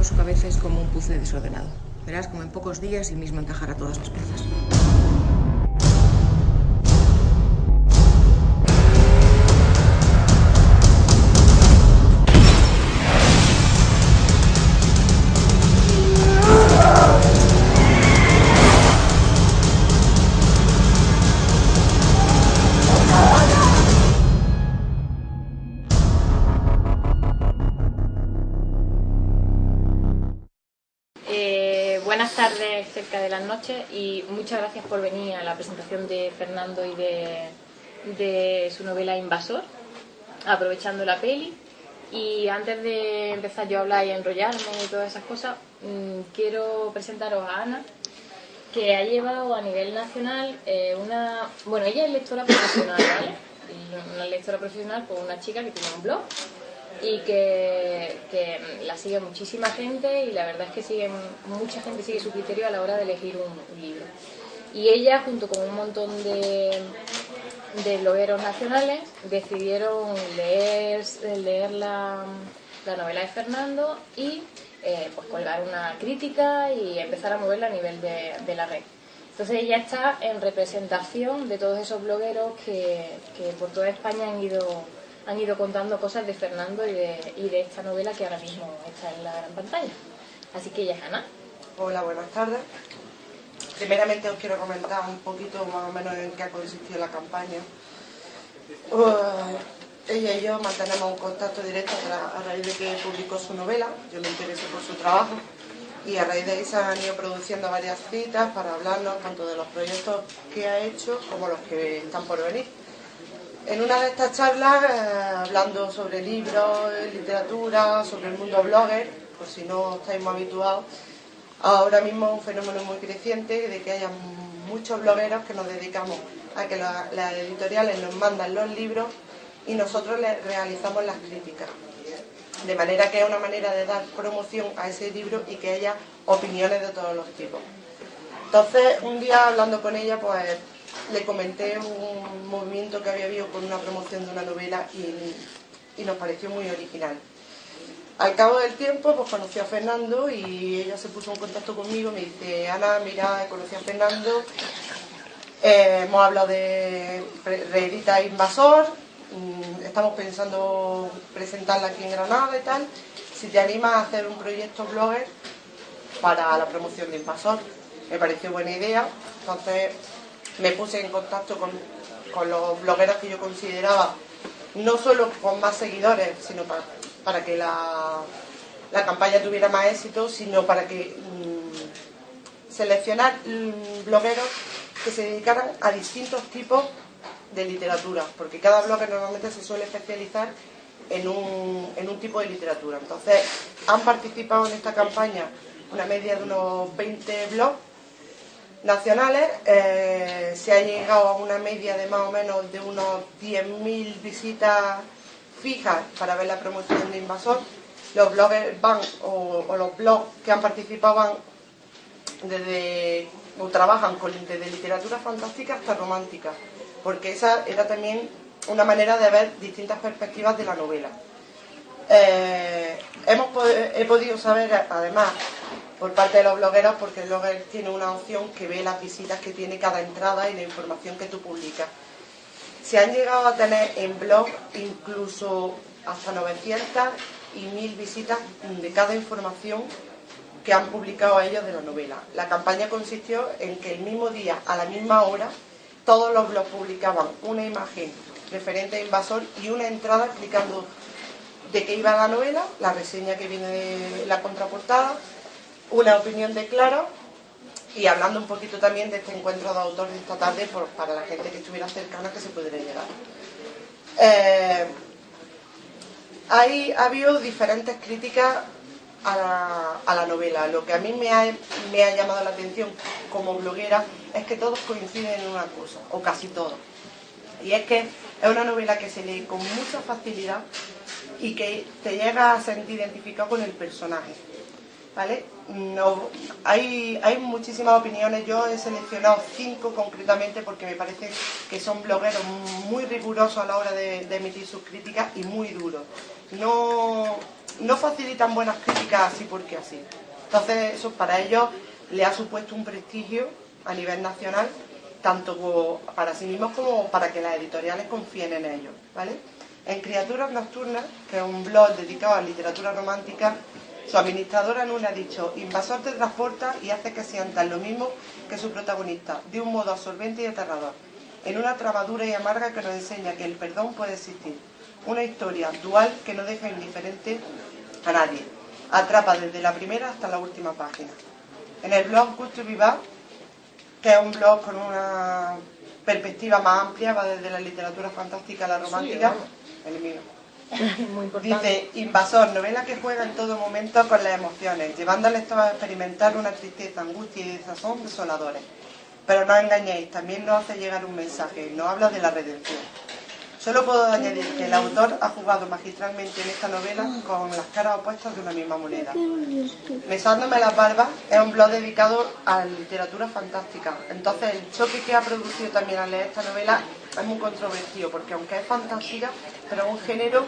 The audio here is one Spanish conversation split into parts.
su cabeza es como un puzzle desordenado. Verás como en pocos días él mismo encajará todas las piezas. Buenas tardes, cerca de las noches, y muchas gracias por venir a la presentación de Fernando y de su novela Invasor, aprovechando la peli. Y antes de empezar yo a hablar y a enrollarme y todas esas cosas, quiero presentaros a Ana, que ha llevado a nivel nacional Bueno, ella es lectora profesional, ¿vale? Y una lectora profesional, pues una chica que tiene un blog y que la sigue muchísima gente, y la verdad es que mucha gente sigue su criterio a la hora de elegir un libro. Y ella, junto con un montón de blogueros nacionales, decidieron leer la novela de Fernando y pues colgar una crítica y empezar a moverla a nivel de la red. Entonces ella está en representación de todos esos blogueros que por toda España han ido contando cosas de Fernando y de esta novela que ahora mismo está en la gran pantalla. Así que ella es Ana. Hola, buenas tardes. Primeramente os quiero comentar un poquito más o menos en qué ha consistido la campaña. Ella y yo mantenemos un contacto directo a raíz de que publicó su novela. Yo me interesé por su trabajo y a raíz de ahí se han ido produciendo varias citas para hablarnos tanto de los proyectos que ha hecho como los que están por venir. En una de estas charlas, hablando sobre libros, literatura, sobre el mundo blogger, por si no estáis muy habituados, ahora mismo es un fenómeno muy creciente de que haya muchos blogueros que nos dedicamos a que las editoriales nos mandan los libros y nosotros les realizamos las críticas. De manera que es una manera de dar promoción a ese libro y que haya opiniones de todos los tipos. Entonces, un día hablando con ella, pues le comenté un movimiento que había habido con una promoción de una novela y nos pareció muy original. Al cabo del tiempo, pues conocí a Fernando y ella se puso en contacto conmigo. Me dice: Ana, mira, conocí a Fernando, hemos hablado de reedita Invasor, estamos pensando presentarla aquí en Granada y tal, si te animas a hacer un proyecto blogger para la promoción de Invasor. Me pareció buena idea. Entonces me puse en contacto con los blogueros que yo consideraba, no solo con más seguidores, sino para que la campaña tuviera más éxito, sino para que seleccionar blogueros que se dedicaran a distintos tipos de literatura, porque cada blogger normalmente se suele especializar en un tipo de literatura. Entonces han participado en esta campaña una media de unos 20 blogs nacionales. Se ha llegado a una media de más o menos de unos 10.000 visitas fijas para ver la promoción de Invasor. Los bloggers van, o los blogs que han participado van trabajan desde literatura fantástica hasta romántica, porque esa era también una manera de ver distintas perspectivas de la novela. He podido saber, además, por parte de los blogueros, porque el blogger tiene una opción que ve las visitas que tiene cada entrada y la información que tú publicas. Se han llegado a tener en blog incluso hasta 900 y 1000 visitas de cada información que han publicado ellos de la novela. La campaña consistió en que el mismo día, a la misma hora, todos los blogs publicaban una imagen referente a Invasor y una entrada explicando de qué iba la novela, la reseña que viene de la contraportada, una opinión de Clara y hablando un poquito también de este encuentro de autores de esta tarde para la gente que estuviera cercana que se pudiera llegar. Ha habido diferentes críticas a la novela. Lo que a mí me ha llamado la atención como bloguera es que todos coinciden en una cosa, o casi todos, y es que es una novela que se lee con mucha facilidad y que te llega a sentir identificado con el personaje, ¿vale? No, hay muchísimas opiniones. Yo he seleccionado 5 concretamente porque me parece que son blogueros muy rigurosos a la hora de emitir sus críticas y muy duros. No no facilitan buenas críticas así porque así. Entonces eso para ellos le ha supuesto un prestigio a nivel nacional, tanto para sí mismos como para que las editoriales confíen en ellos, ¿vale? En Criaturas Nocturnas, que es un blog dedicado a literatura romántica, su administradora Nuna ha dicho: Invasor te transporta y hace que sientas lo mismo que su protagonista, de un modo absorbente y aterrador, en una trama dura y amarga que nos enseña que el perdón puede existir. Una historia dual que no deja indiferente a nadie. Atrapa desde la primera hasta la última página. En el blog Gusto y Vivar, que es un blog con una perspectiva más amplia, va desde la literatura fantástica a la romántica, el mío. Muy importante. Dice: Invasor, novela que juega en todo momento con las emociones, llevando al lector a experimentar una tristeza, angustia y desazón desoladores. Pero no os engañéis, también nos hace llegar un mensaje, nos habla de la redención. Solo puedo añadir que el autor ha jugado magistralmente en esta novela con las caras opuestas de una misma moneda. Mesándome las barbas es un blog dedicado a la literatura fantástica. Entonces el choque que ha producido también al leer esta novela es muy controvertido, porque aunque es fantástica, pero es un género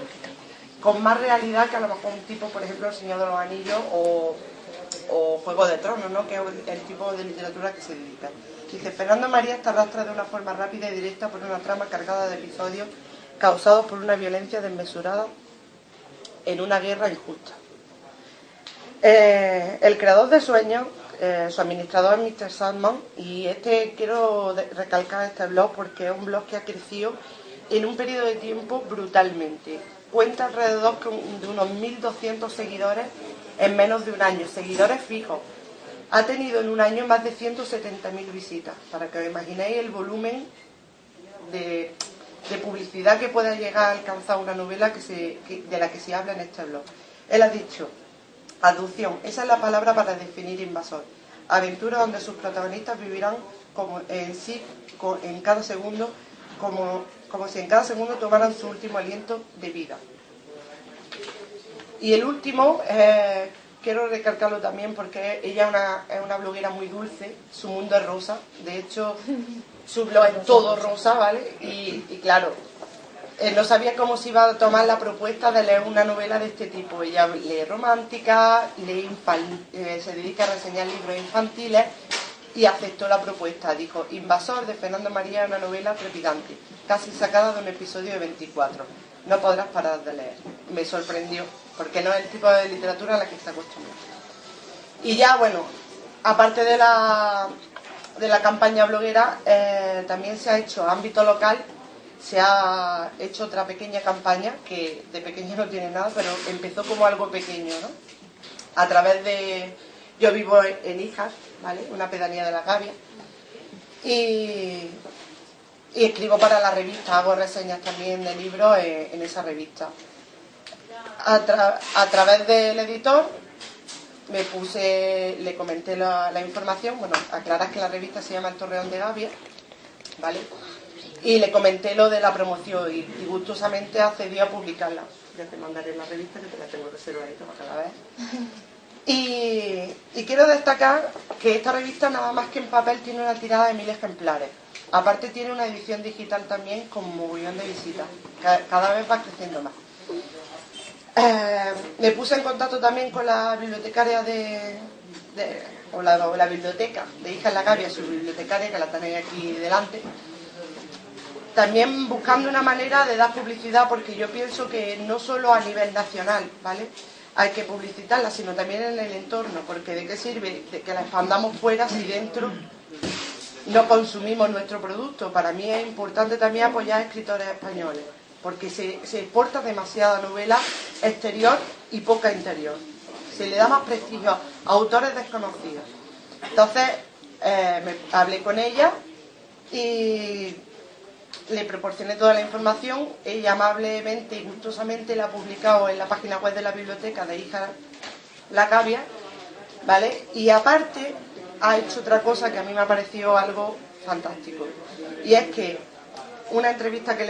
con más realidad que a lo mejor un tipo, por ejemplo, El Señor de los Anillos o Juego de Tronos, ¿no? Que es el tipo de literatura que se dedica. Dice: Fernando Marías te arrastra de una forma rápida y directa por una trama cargada de episodios causados por una violencia desmesurada en una guerra injusta. El creador de Sueños, su administrador es Mr. Sandman, y quiero recalcar este blog porque es un blog que ha crecido en un periodo de tiempo brutalmente. Cuenta alrededor de unos 1.200 seguidores en menos de un año, seguidores fijos. Ha tenido en un año más de 170.000 visitas, para que os imaginéis el volumen de publicidad que pueda llegar a alcanzar una novela de la que se habla en este blog. Él ha dicho: aducción, esa es la palabra para definir Invasor. Aventura donde sus protagonistas vivirán como en cada segundo, como si en cada segundo tomaran su último aliento de vida. Y el último, quiero recalcarlo también porque ella es una bloguera muy dulce, su mundo es rosa, de hecho su blog es todo rosa, ¿vale? Y claro, no sabía cómo se iba a tomar la propuesta de leer una novela de este tipo. Ella lee romántica, se dedica a reseñar libros infantiles y aceptó la propuesta. Dijo: Invasor de Fernando Marías, una novela trepidante, casi sacada de un episodio de 24. No podrás parar de leer. Me sorprendió, porque no es el tipo de literatura a la que está acostumbrado. Y ya, bueno, aparte de la campaña bloguera, también se ha hecho a ámbito local, se ha hecho otra pequeña campaña, que de pequeño no tiene nada, pero empezó como algo pequeño, ¿no? A través de... Yo vivo en Hijas, ¿vale? Una pedanía de La Gavia. Y escribo para la revista, hago reseñas también de libros en esa revista. A través del editor le comenté la información. Bueno, aclarar que la revista se llama El Torreón de Gavia, ¿vale? Y le comenté lo de la promoción y gustosamente accedió a publicarla. Ya te mandaré la revista, que te la tengo reservadita para cada vez. Y quiero destacar que esta revista, nada más que en papel, tiene una tirada de 1000 ejemplares. Aparte tiene una edición digital también con mogollón de visitas. Cada vez va creciendo más. Me puse en contacto también con la bibliotecaria la biblioteca de Hijas La Gavia, su bibliotecaria, que la tenéis aquí delante. También buscando una manera de dar publicidad, porque yo pienso que no solo a nivel nacional, ¿vale?, hay que publicitarla, sino también en el entorno, porque ¿de qué sirve de que la expandamos fuera si dentro no consumimos nuestro producto? Para mí es importante también apoyar a escritores españoles, porque se exporta demasiada novela exterior y poca interior. Se le da más prestigio a autores desconocidos. Entonces, hablé con ella y le proporcioné toda la información. Ella amablemente y gustosamente la ha publicado en la página web de la biblioteca de Hijas La Gavia, ¿vale? Y aparte ha hecho otra cosa que a mí me ha parecido algo fantástico, y es que una entrevista que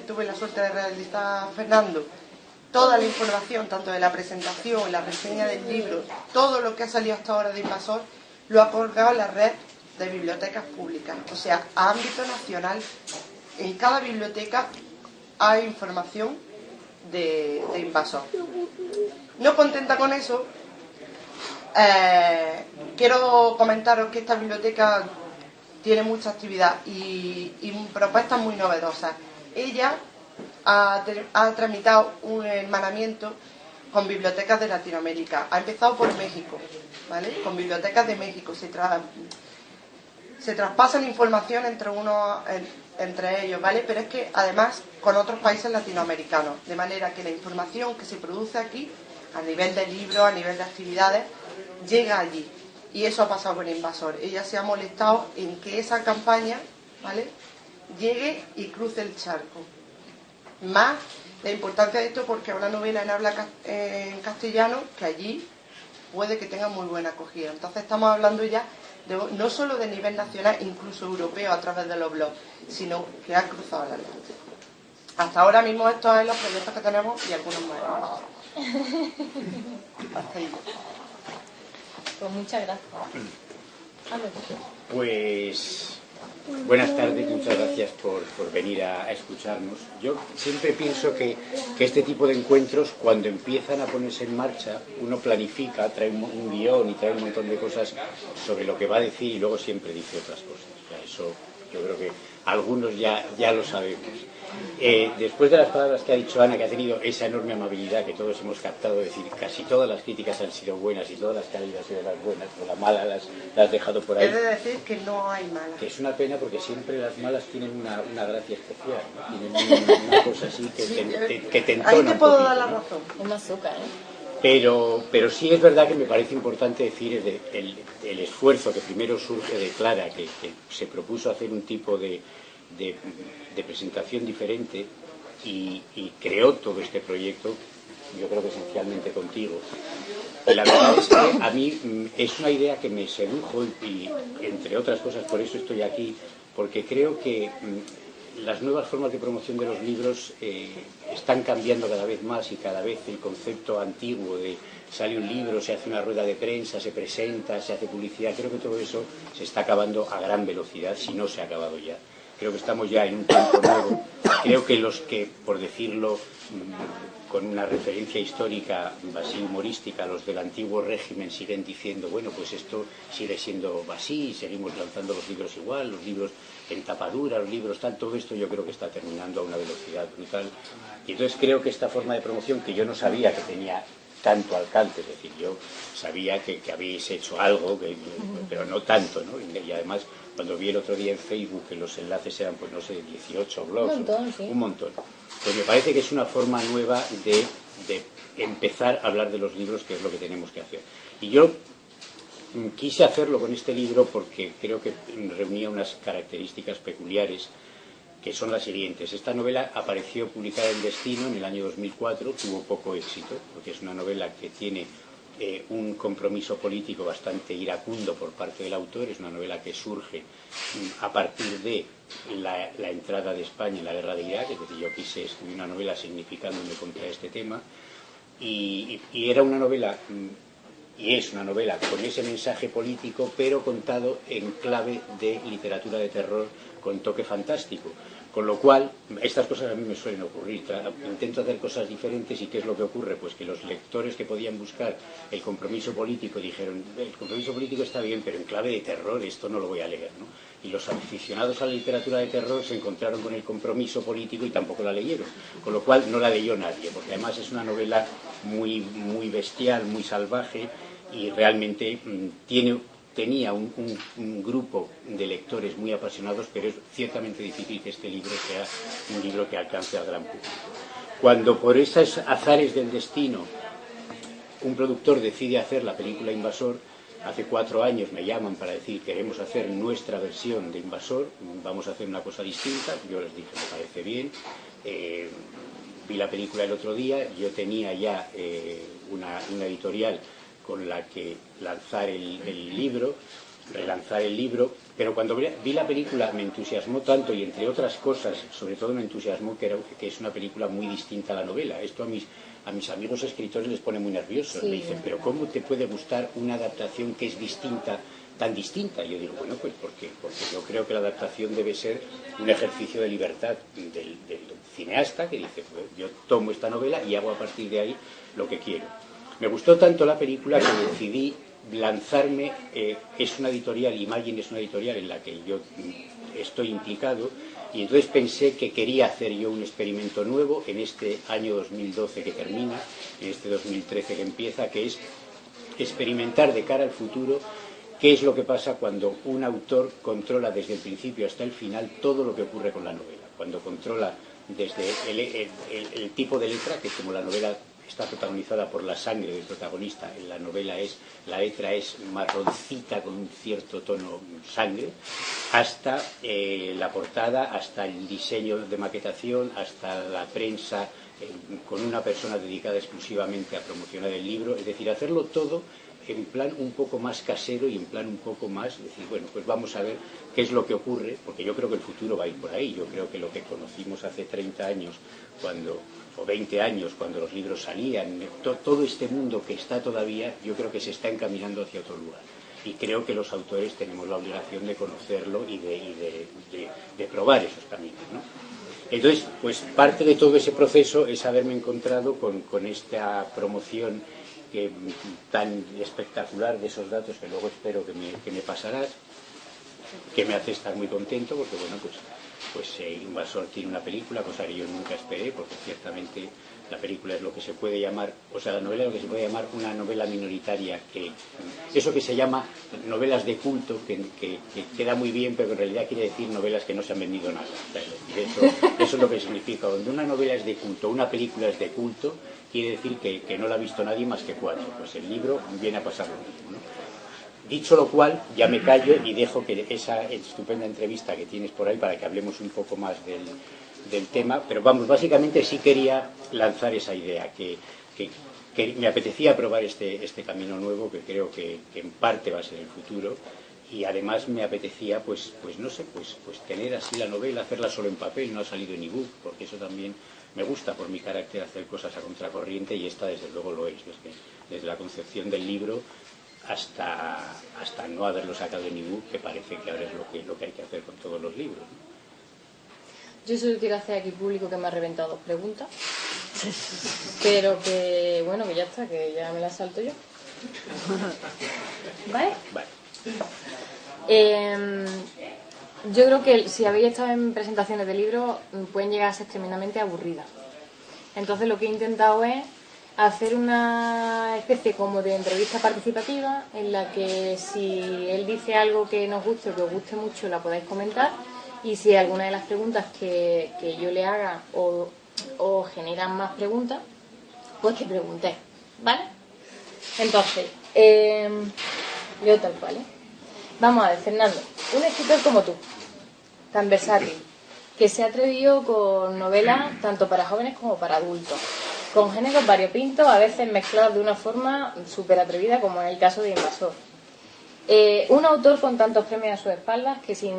tuve la suerte de realizar a Fernando, toda la información, tanto de la presentación, la reseña del libro, todo lo que ha salido hasta ahora de Invasor, lo ha colgado en la red de bibliotecas públicas, o sea, a ámbito nacional. En cada biblioteca hay información de Invasor. No contenta con eso, quiero comentaros que esta biblioteca tiene mucha actividad y propuestas muy novedosas. Ella ha tramitado un hermanamiento con bibliotecas de Latinoamérica. Ha empezado por México, ¿vale? Con bibliotecas de México. Se traspasan información entre ellos, ¿vale? Pero es que además con otros países latinoamericanos, de manera que la información que se produce aquí, a nivel de libros, a nivel de actividades, llega allí. Y eso ha pasado con Invasor. Ella se ha molestado en que esa campaña, ¿vale?, llegue y cruce el charco. Más la importancia de esto porque es una novela en castellano que allí puede que tenga muy buena acogida. Entonces estamos hablando ya no solo de nivel nacional, incluso europeo a través de los blogs, sino que ha cruzado el Atlántico. Hasta ahora mismo estos son los proyectos que tenemos y algunos más. Hasta ahí. Pues muchas gracias. Pues buenas tardes, muchas gracias por venir a escucharnos. Yo siempre pienso que este tipo de encuentros, cuando empiezan a ponerse en marcha, uno planifica, trae un guión y trae un montón de cosas sobre lo que va a decir y luego siempre dice otras cosas. O sea, eso yo creo que algunos ya lo sabemos. Después de las palabras que ha dicho Ana, que ha tenido esa enorme amabilidad que todos hemos captado, es decir, casi todas las críticas han sido buenas y todas las que han ido han sido las buenas, pero la mala las has dejado por ahí. He de decir que no hay malas. Que es una pena porque siempre las malas tienen una gracia especial, ¿no? Tienen una cosa así que te entona. Ahí te puedo un dar la poquito, razón. Un azúcar, ¿eh? Pero sí es verdad que me parece importante decir el esfuerzo que primero surge de Clara, que se propuso hacer un tipo de presentación diferente y creó todo este proyecto, yo creo que esencialmente contigo. Y la verdad es que a mí es una idea que me sedujo y entre otras cosas por eso estoy aquí, porque creo que las nuevas formas de promoción de los libros están cambiando cada vez más y cada vez el concepto antiguo de sale un libro, se hace una rueda de prensa, se presenta, se hace publicidad, creo que todo eso se está acabando a gran velocidad, si no se ha acabado ya. Creo que estamos ya en un tiempo nuevo. Creo que los que, por decirlo con una referencia histórica así humorística, los del antiguo régimen siguen diciendo, bueno, pues esto sigue siendo así, seguimos lanzando los libros igual, los libros en tapadura, los libros tal, todo esto yo creo que está terminando a una velocidad brutal. Y entonces creo que esta forma de promoción, que yo no sabía que tenía tanto alcance, es decir, yo sabía que habéis hecho algo, pero no tanto, ¿no? Y además, cuando vi el otro día en Facebook que los enlaces eran, pues no sé, 18 blogs, un montón. Pues me parece que es una forma nueva de empezar a hablar de los libros, que es lo que tenemos que hacer. Y yo quise hacerlo con este libro porque creo que reunía unas características peculiares, que son las siguientes. Esta novela apareció publicada en Destino en el año 2004, tuvo poco éxito, porque es una novela que tiene un compromiso político bastante iracundo por parte del autor, es una novela que surge a partir de la entrada de España en la guerra de Irak, es decir, yo quise escribir una novela significándome contra este tema, y era una novela, y es una novela con ese mensaje político, pero contado en clave de literatura de terror con toque fantástico. Con lo cual, estas cosas a mí me suelen ocurrir. Intento hacer cosas diferentes y ¿qué es lo que ocurre? Pues que los lectores que podían buscar el compromiso político dijeron, el compromiso político está bien, pero en clave de terror esto no lo voy a leer, ¿no? Y los aficionados a la literatura de terror se encontraron con el compromiso político y tampoco la leyeron. Con lo cual no la leyó nadie, porque además es una novela muy, muy bestial, muy salvaje y realmente tenía un grupo de lectores muy apasionados, pero es ciertamente difícil que este libro sea un libro que alcance al gran público. Cuando por esos azares del destino un productor decide hacer la película Invasor, hace 4 años me llaman para decir queremos hacer nuestra versión de Invasor, vamos a hacer una cosa distinta, yo les dije me parece bien, vi la película el otro día, yo tenía ya una editorial con la que lanzar el libro, relanzar el libro, pero cuando vi la película me entusiasmó tanto y entre otras cosas, sobre todo me entusiasmó que es una película muy distinta a la novela. Esto a mis amigos escritores les pone muy nerviosos, sí. Me dicen, pero ¿cómo te puede gustar una adaptación que es distinta tan distinta. Yo digo, bueno, pues porque yo creo que la adaptación debe ser un ejercicio de libertad del cineasta que dice, pues yo tomo esta novela y hago a partir de ahí lo que quiero. Me gustó tanto la película que decidí lanzarme. Es una editorial, Imagine es una editorial en la que yo estoy implicado, y entonces pensé que quería hacer yo un experimento nuevo en este año 2012 que termina, en este 2013 que empieza, que es experimentar de cara al futuro qué es lo que pasa cuando un autor controla desde el principio hasta el final todo lo que ocurre con la novela, cuando controla desde el tipo de letra, que como la novela está protagonizada por la sangre del protagonista, en la novela la letra es marroncita con un cierto tono sangre, hasta la portada, hasta el diseño de maquetación, hasta la prensa, con una persona dedicada exclusivamente a promocionar el libro, es decir, hacerlo todo en plan un poco más casero y en plan un poco más, decir, bueno, pues vamos a ver qué es lo que ocurre, porque yo creo que el futuro va a ir por ahí. Yo creo que lo que conocimos hace 30 años, o 20 años, cuando los libros salían, todo este mundo que está todavía, yo creo que se está encaminando hacia otro lugar. Y creo que los autores tenemos la obligación de conocerlo y de probar esos caminos, ¿no? Entonces, pues parte de todo ese proceso es haberme encontrado con esta promoción tan espectacular de esos datos, que luego espero que me pasarás, que me hace estar muy contento, porque bueno, pues Invasor tiene una película, cosa que yo nunca esperé, porque ciertamente la película es lo que se puede llamar, o sea, la novela es lo que se puede llamar una novela minoritaria, eso que se llama novelas de culto, que queda muy bien, pero en realidad quiere decir novelas que no se han vendido nada. O sea, eso es lo que significa. Cuando una novela es de culto, una película es de culto, quiere decir que no la ha visto nadie más que 4. Pues el libro viene a pasar lo mismo, ¿no? Dicho lo cual, ya me callo y dejo que esa estupenda entrevista que tienes por ahí para que hablemos un poco más del tema, pero vamos, básicamente sí quería lanzar esa idea, que me apetecía probar este camino nuevo, que creo que en parte va a ser el futuro, y además me apetecía, pues no sé, pues tener así la novela, hacerla solo en papel, no ha salido en ebook, porque eso también me gusta por mi carácter hacer cosas a contracorriente, y esta desde luego lo es, desde la concepción del libro hasta no haberlo sacado en ebook, que parece que ahora es lo que hay que hacer con todos los libros, ¿no? Yo solo quiero hacer aquí público que me ha reventado 2 preguntas, pero que bueno, que ya está, que ya me las salto yo. ¿Vale? Vale. Yo creo que si habéis estado en presentaciones de libros pueden llegar a ser tremendamente aburridas. Entonces lo que he intentado es hacer una especie como de entrevista participativa en la que si él dice algo que nos guste o que os guste mucho la podáis comentar, y si alguna de las preguntas que yo le haga o generan más preguntas, pues que preguntéis, ¿vale? Entonces, yo tal cual, ¿eh? Vamos a ver, Fernando, un escritor como tú, tan versátil, que se ha atrevido con novelas tanto para jóvenes como para adultos, con géneros variopintos, a veces mezclados de una forma súper atrevida, como en el caso de Invasor. Un autor con tantos premios a sus espaldas que sin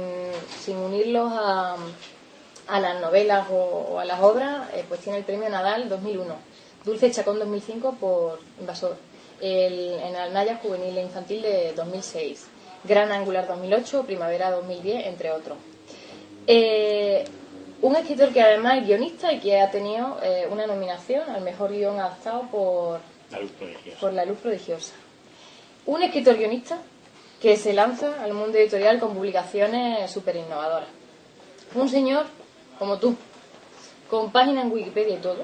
unirlos a las novelas o a las obras, pues tiene el premio Nadal 2001, Dulce Chacón 2005 por Invasor, en Alnaya Juvenil e Infantil de 2006, Gran Angular 2008, Primavera 2010, entre otros. Un escritor que además es guionista y que ha tenido una nominación al mejor guión adaptado por La Luz Prodigiosa. Un escritor guionista que se lanza al mundo editorial con publicaciones súper innovadoras. Un señor como tú, con página en Wikipedia y todo.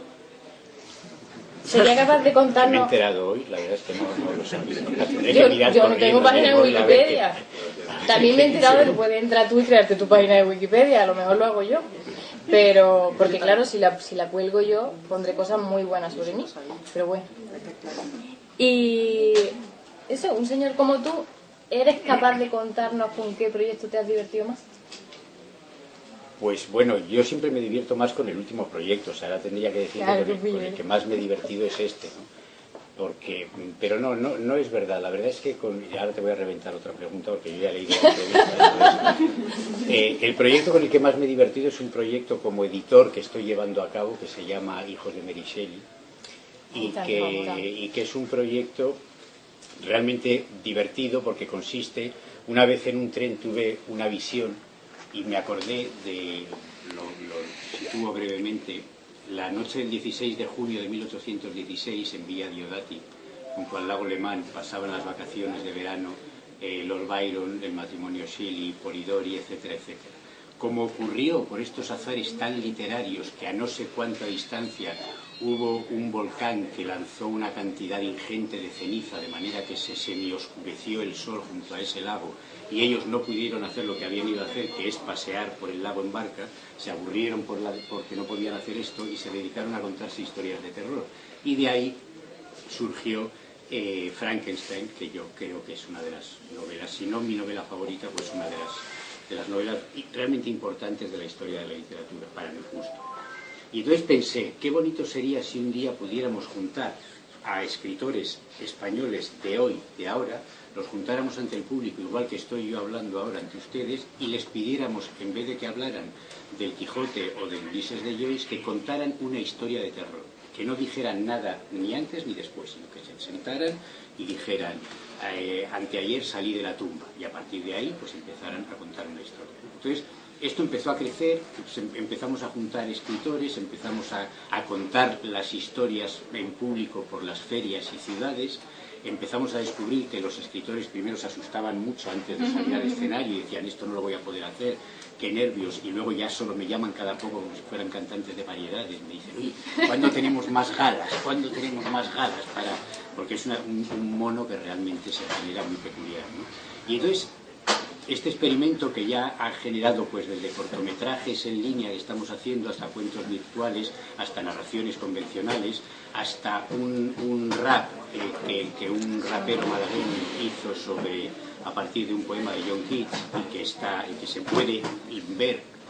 ¿Sería capaz de contarnos? Me he enterado hoy, la verdad es que no lo sabía. Yo no tengo página en Wikipedia. También me he enterado de que puedes entrar tú y crearte tu página de Wikipedia, a lo mejor lo hago yo. Pero, porque claro, si la cuelgo yo, pondré cosas muy buenas sobre mí. Pero bueno. Y eso, un señor como tú, ¿eres capaz de contarnos con qué proyecto te has divertido más? Pues bueno, yo siempre me divierto más con el último proyecto, o sea, ahora tendría que decir claro, que con el que más me he divertido es este, ¿no? Pero no es verdad, la verdad es que ahora te voy a reventar otra pregunta porque yo ya he leído la entrevista. El proyecto con el que más me he divertido es un proyecto como editor que estoy llevando a cabo que se llama Hijos de Mary Shelley y que es un proyecto realmente divertido porque consiste, una vez en un tren tuve una visión y me acordé de, lo sitúo brevemente, la noche del 16 de junio de 1816 en Villa Diodati, junto al lago Le Mans, pasaban las vacaciones de verano Lord Byron, el matrimonio Shelley, Polidori, etcétera, etcétera. Como ocurrió por estos azares tan literarios que a no sé cuánta distancia hubo un volcán que lanzó una cantidad ingente de ceniza, de manera que se semioscureció el sol junto a ese lago, y ellos no pudieron hacer lo que habían ido a hacer, que es pasear por el lago en barca, se aburrieron porque no podían hacer esto y se dedicaron a contarse historias de terror. Y de ahí surgió Frankenstein, que yo creo que es una de las novelas, si no mi novela favorita, pues una de las novelas realmente importantes de la historia de la literatura, para mi gusto. Y entonces pensé, qué bonito sería si un día pudiéramos juntar a escritores españoles de hoy, de ahora, los juntáramos ante el público, igual que estoy yo hablando ahora ante ustedes, y les pidiéramos, en vez de que hablaran del Quijote o de Ulises de Joyce, que contaran una historia de terror, que no dijeran nada ni antes ni después, sino que se sentaran y dijeran, anteayer salí de la tumba, y a partir de ahí pues empezaran a contar una historia. Entonces, esto empezó a crecer, empezamos a juntar escritores, empezamos a contar las historias en público por las ferias y ciudades, empezamos a descubrir que los escritores primero se asustaban mucho antes de salir al escenario y decían, esto no lo voy a poder hacer, qué nervios, y luego ya solo me llaman cada poco como si fueran cantantes de variedades, me dicen, uy, ¿cuándo tenemos más galas? ¿Cuándo tenemos más galas? Porque es un mono que realmente se genera muy peculiar, ¿no? Y entonces, este experimento que ya ha generado pues desde cortometrajes en línea que estamos haciendo hasta cuentos virtuales, hasta narraciones convencionales, hasta un rap que un rapero malagueño hizo a partir de un poema de John Keats y que se puede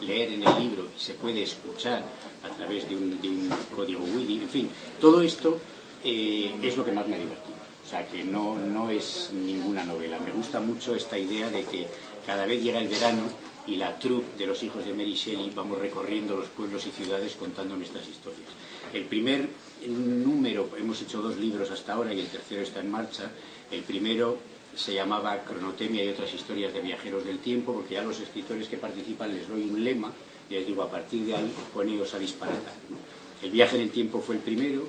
leer en el libro y se puede escuchar a través de un código WIDI, en fin, todo esto es lo que más me ha divertido. O sea, que no es ninguna novela. Me gusta mucho esta idea de que cada vez llega el verano y la troupe de los hijos de Mary Shelley vamos recorriendo los pueblos y ciudades contando nuestras historias. El primer número, hemos hecho 2 libros hasta ahora y el tercero está en marcha. El primero se llamaba Cronotemia y otras historias de viajeros del tiempo, porque ya a los escritores que participan les doy un lema y les digo, a partir de ahí poneos a disparatar, ¿no? El viaje en el tiempo fue el primero.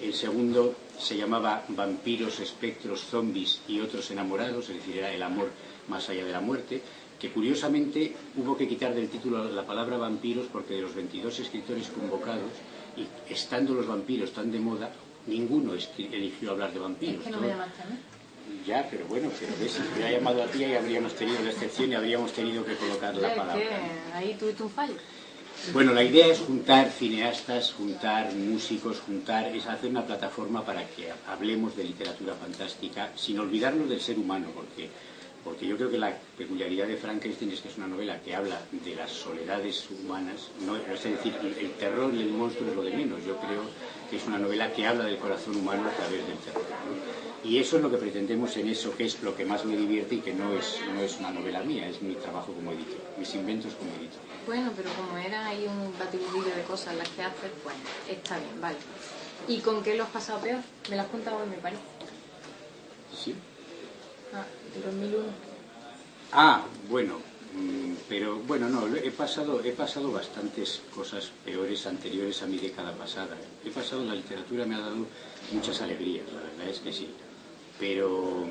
El segundo se llamaba Vampiros, espectros, zombies y otros enamorados, es decir, era el amor más allá de la muerte, que curiosamente hubo que quitar del título la palabra vampiros porque de los 22 escritores convocados, y estando los vampiros tan de moda, ninguno eligió hablar de vampiros. Es que no me llamaste a mí. Ya, pero bueno, si me hubiera llamado a ti, ahí habríamos tenido la excepción y habríamos tenido que colocar la palabra. Ahí tuviste un fallo. Bueno, la idea es juntar cineastas, juntar músicos, es hacer una plataforma para que hablemos de literatura fantástica sin olvidarnos del ser humano, porque yo creo que la peculiaridad de Frankenstein es que es una novela que habla de las soledades humanas, es decir, el terror y el monstruo es lo de menos. Yo creo que es una novela que habla del corazón humano a través del terror, ¿no? Y eso es lo que pretendemos en eso, que es lo que más me divierte y que no es una novela mía, es mi trabajo como editor, mis inventos como editor. Bueno, pero como era ahí un batiburrillo de cosas las que haces, pues está bien, vale. ¿Y con qué lo has pasado peor? Me lo has contado hoy, me parece. Sí. Ah, 2001. Ah, bueno, pero bueno, no, he pasado bastantes cosas peores anteriores a mi década pasada. La literatura me ha dado muchas alegrías, la verdad es que sí. Pero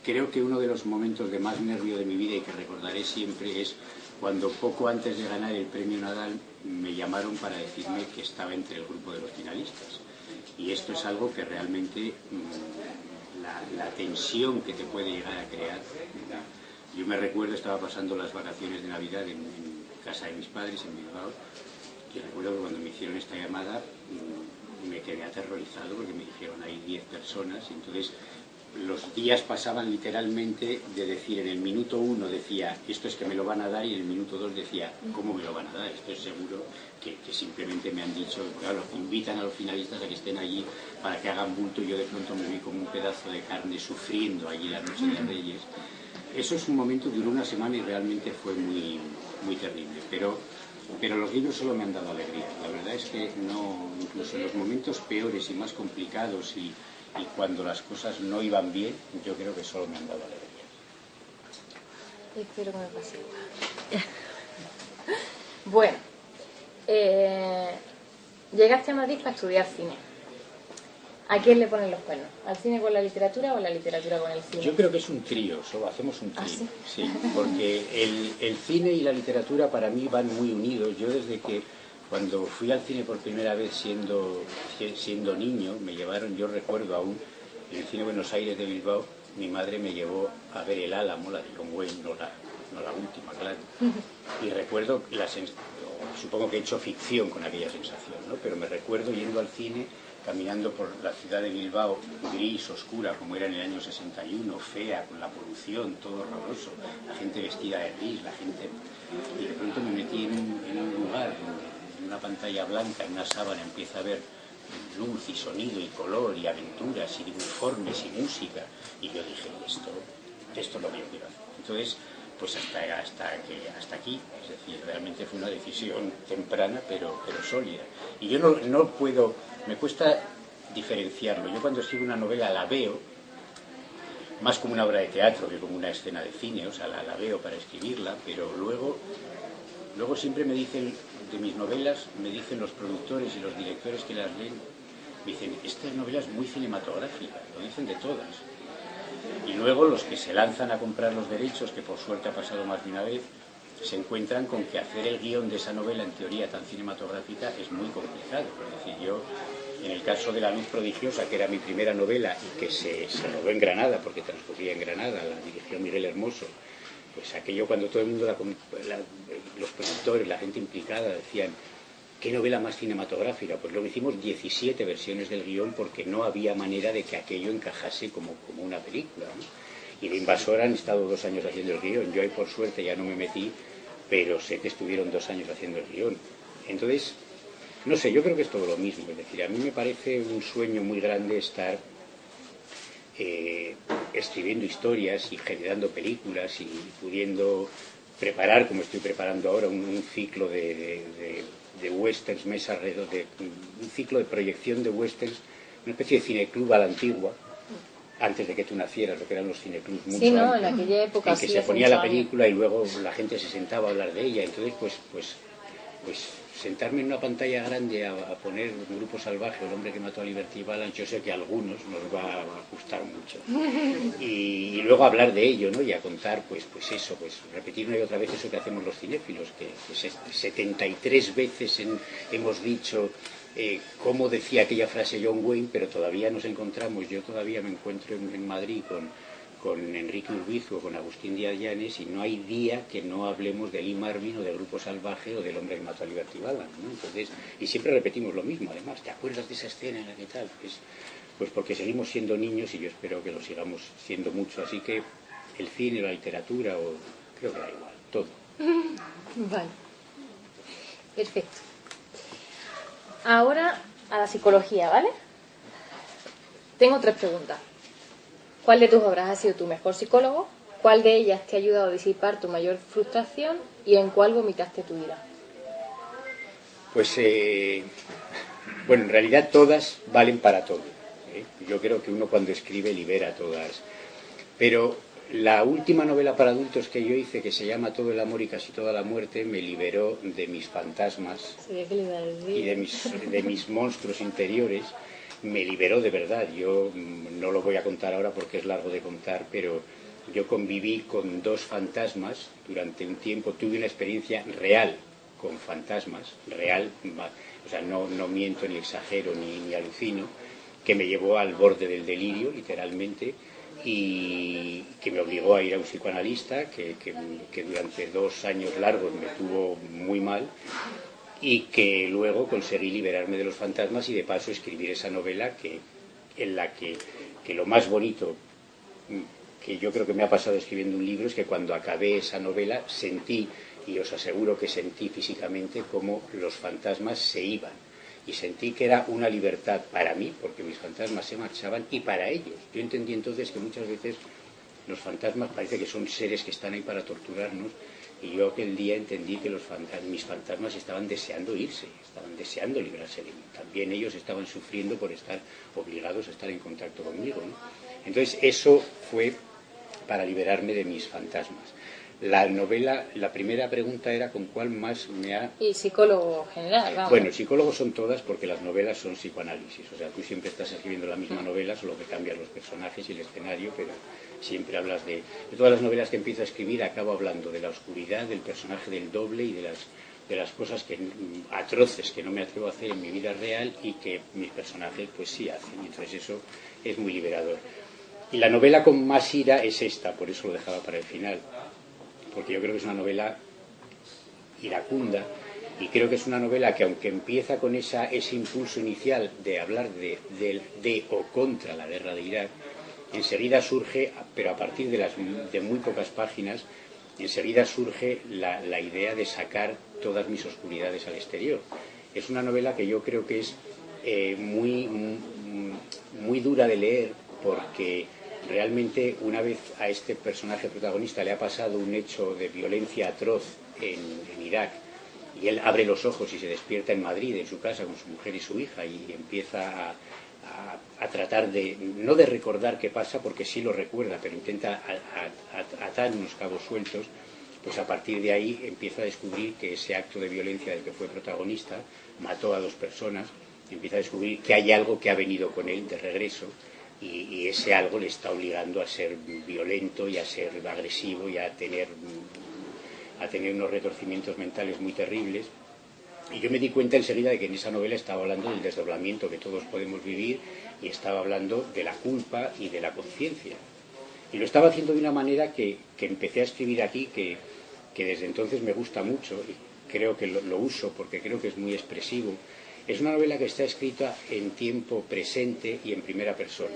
creo que uno de los momentos de más nervio de mi vida y que recordaré siempre es cuando poco antes de ganar el premio Nadal me llamaron para decirme que estaba entre el grupo de los finalistas. Y esto es algo que realmente la tensión que te puede llegar a crear, ¿verdad? Yo me recuerdo, estaba pasando las vacaciones de Navidad en casa de mis padres en Bilbao, y recuerdo que cuando me hicieron esta llamada me quedé aterrorizado porque me dijeron hay 10 personas, y entonces los días pasaban literalmente de decir, en el minuto 1 decía, esto es que me lo van a dar, y en el minuto 2 decía, ¿cómo me lo van a dar? Esto es seguro que simplemente me han dicho, claro, invitan a los finalistas a que estén allí para que hagan bulto, y yo de pronto me vi como un pedazo de carne sufriendo allí la noche de Reyes. Eso es un momento, duró una semana y realmente fue muy, muy terrible, pero los libros solo me han dado alegría. La verdad es que no, incluso en los momentos peores y más complicados y y cuando las cosas no iban bien, yo creo que solo me han dado alegría. Espero que me pase igual. Bueno, llegaste a Madrid para estudiar cine. ¿A quién le ponen los cuernos? ¿Al cine con la literatura o la literatura con el cine? Yo creo que es un trío, solo hacemos un trío. ¿Ah, sí? Sí, porque el cine y la literatura para mí van muy unidos. Yo desde que cuando fui al cine por primera vez siendo niño, me llevaron, yo recuerdo aún, en el Cine Buenos Aires de Bilbao, mi madre me llevó a ver El Álamo, la de John Wayne, no la última, claro. Y recuerdo, supongo que he hecho ficción con aquella sensación, ¿no? Pero me recuerdo yendo al cine, caminando por la ciudad de Bilbao, gris, oscura, como era en el año 61, fea, con la polución, todo horroroso, la gente vestida de gris, la gente... Y de pronto me metí en un lugar donde en una pantalla blanca, en una sábana, empieza a ver luz y sonido y color y aventuras y uniformes y música. Y yo dije, esto es lo que yo quiero hacer. Entonces, pues hasta aquí, es decir, realmente fue una decisión temprana, pero sólida. Y yo no puedo, me cuesta diferenciarlo. Yo cuando escribo una novela la veo más como una obra de teatro que como una escena de cine, o sea, la veo para escribirla, pero luego siempre me dicen, de mis novelas, me dicen los productores y los directores que las leen, me dicen, esta novela es muy cinematográfica, lo dicen de todas. Y luego los que se lanzan a comprar los derechos, que por suerte ha pasado más de una vez, se encuentran con que hacer el guión de esa novela en teoría tan cinematográfica es muy complicado. Es decir, yo, en el caso de La Luz Prodigiosa, que era mi primera novela y que se rodó en Granada, porque transcurría en Granada, la dirigió Miguel Hermoso, pues aquello cuando todo el mundo, los productores, la gente implicada decían, ¿qué novela más cinematográfica? Pues luego hicimos 17 versiones del guión porque no había manera de que aquello encajase como una película, ¿no? Y de Invasor han estado 2 años haciendo el guión. Yo ahí por suerte ya no me metí, pero sé que estuvieron 2 años haciendo el guión. Entonces, no sé, yo creo que es todo lo mismo. Es decir, a mí me parece un sueño muy grande estar escribiendo historias y generando películas y pudiendo preparar, como estoy preparando ahora, un ciclo de westerns, mesa alrededor de un ciclo de proyección de westerns, una especie de cineclub a la antigua, antes de que tú nacieras, lo que eran los cineclubs mucho sí, ¿no? antes, En aquella época, en que se ponía la película y luego la gente se sentaba a hablar de ella. Entonces, pues sentarme en una pantalla grande a poner Grupo Salvaje, El hombre que mató a Liberty Balance, yo sé que a algunos nos va a gustar mucho. Y luego hablar de ello, ¿no? Y a contar, pues eso, pues repetir una y otra vez eso que hacemos los cinéfilos, que 73 veces hemos dicho cómo decía aquella frase John Wayne, pero todavía nos encontramos, yo todavía me encuentro en Madrid con Enrique Urbizu o con Agustín Díaz Llanes y no hay día que no hablemos de Lee Marvin o de Grupo Salvaje o del hombre que mató a Liberty Balance, ¿no? Entonces, y siempre repetimos lo mismo, además, ¿te acuerdas de esa escena en la que tal? Pues porque seguimos siendo niños y yo espero que lo sigamos siendo mucho, así que el cine, la literatura, creo que da igual, todo. Vale, perfecto. Ahora a la psicología, ¿vale? Tengo 3 preguntas. ¿Cuál de tus obras ha sido tu mejor psicólogo? ¿Cuál de ellas te ha ayudado a disipar tu mayor frustración? ¿Y en cuál vomitaste tu ira? Pues, bueno, en realidad todas valen para todo, ¿eh? Yo creo que uno cuando escribe libera todas. Pero la última novela para adultos que yo hice, que se llama Todo el amor y casi toda la muerte, me liberó de mis fantasmas y de mis monstruos interiores. Me liberó de verdad. Yo no lo voy a contar ahora porque es largo de contar, pero yo conviví con 2 fantasmas durante un tiempo, tuve una experiencia real con fantasmas, real, o sea, no miento ni exagero ni alucino, que me llevó al borde del delirio, literalmente, y que me obligó a ir a un psicoanalista, que durante 2 años largos me tuvo muy mal, y que luego conseguí liberarme de los fantasmas y de paso escribir esa novela en la que lo más bonito que yo creo que me ha pasado escribiendo un libro es que cuando acabé esa novela sentí, y os aseguro que sentí físicamente, como los fantasmas se iban y sentí que era una libertad para mí porque mis fantasmas se marchaban y para ellos. Yo entendí entonces que muchas veces los fantasmas parece que son seres que están ahí para torturarnos, y yo aquel día entendí que mis fantasmas estaban deseando irse, estaban deseando librarse de mí. También ellos estaban sufriendo por estar obligados a estar en contacto conmigo, ¿no? Entonces eso fue para liberarme de mis fantasmas. La novela, la primera pregunta era con cuál más me ha... Y psicólogo general, vamos. Bueno, psicólogos son todas porque las novelas son psicoanálisis. O sea, tú siempre estás escribiendo la misma novela, solo que cambias los personajes y el escenario, pero siempre hablas de todas las novelas que empiezo a escribir, acabo hablando de la oscuridad, del personaje del doble y de las cosas atroces que no me atrevo a hacer en mi vida real y que mis personajes pues sí hacen. Y entonces eso es muy liberador. Y la novela con más ira es esta, por eso lo dejaba para el final, porque yo creo que es una novela iracunda y creo que es una novela que, aunque empieza con ese impulso inicial de hablar de o contra la guerra de Irak, enseguida surge, pero a partir de muy pocas páginas, enseguida surge la idea de sacar todas mis oscuridades al exterior. Es una novela que yo creo que es muy dura de leer, porque realmente una vez a este personaje protagonista le ha pasado un hecho de violencia atroz en Irak, y él abre los ojos y se despierta en Madrid, en su casa, con su mujer y su hija, y empieza a tratar no de recordar qué pasa, porque sí lo recuerda, pero intenta atar unos cabos sueltos. Pues a partir de ahí empieza a descubrir que ese acto de violencia del que fue protagonista mató a 2 personas, empieza a descubrir que hay algo que ha venido con él de regreso, y ese algo le está obligando a ser violento y a ser agresivo y a tener unos retorcimientos mentales muy terribles. Y yo me di cuenta enseguida de que en esa novela estaba hablando del desdoblamiento que todos podemos vivir, y estaba hablando de la culpa y de la conciencia. Y lo estaba haciendo de una manera que empecé a escribir aquí, que desde entonces me gusta mucho, y creo que lo uso porque creo que es muy expresivo. Es una novela que está escrita en tiempo presente y en primera persona.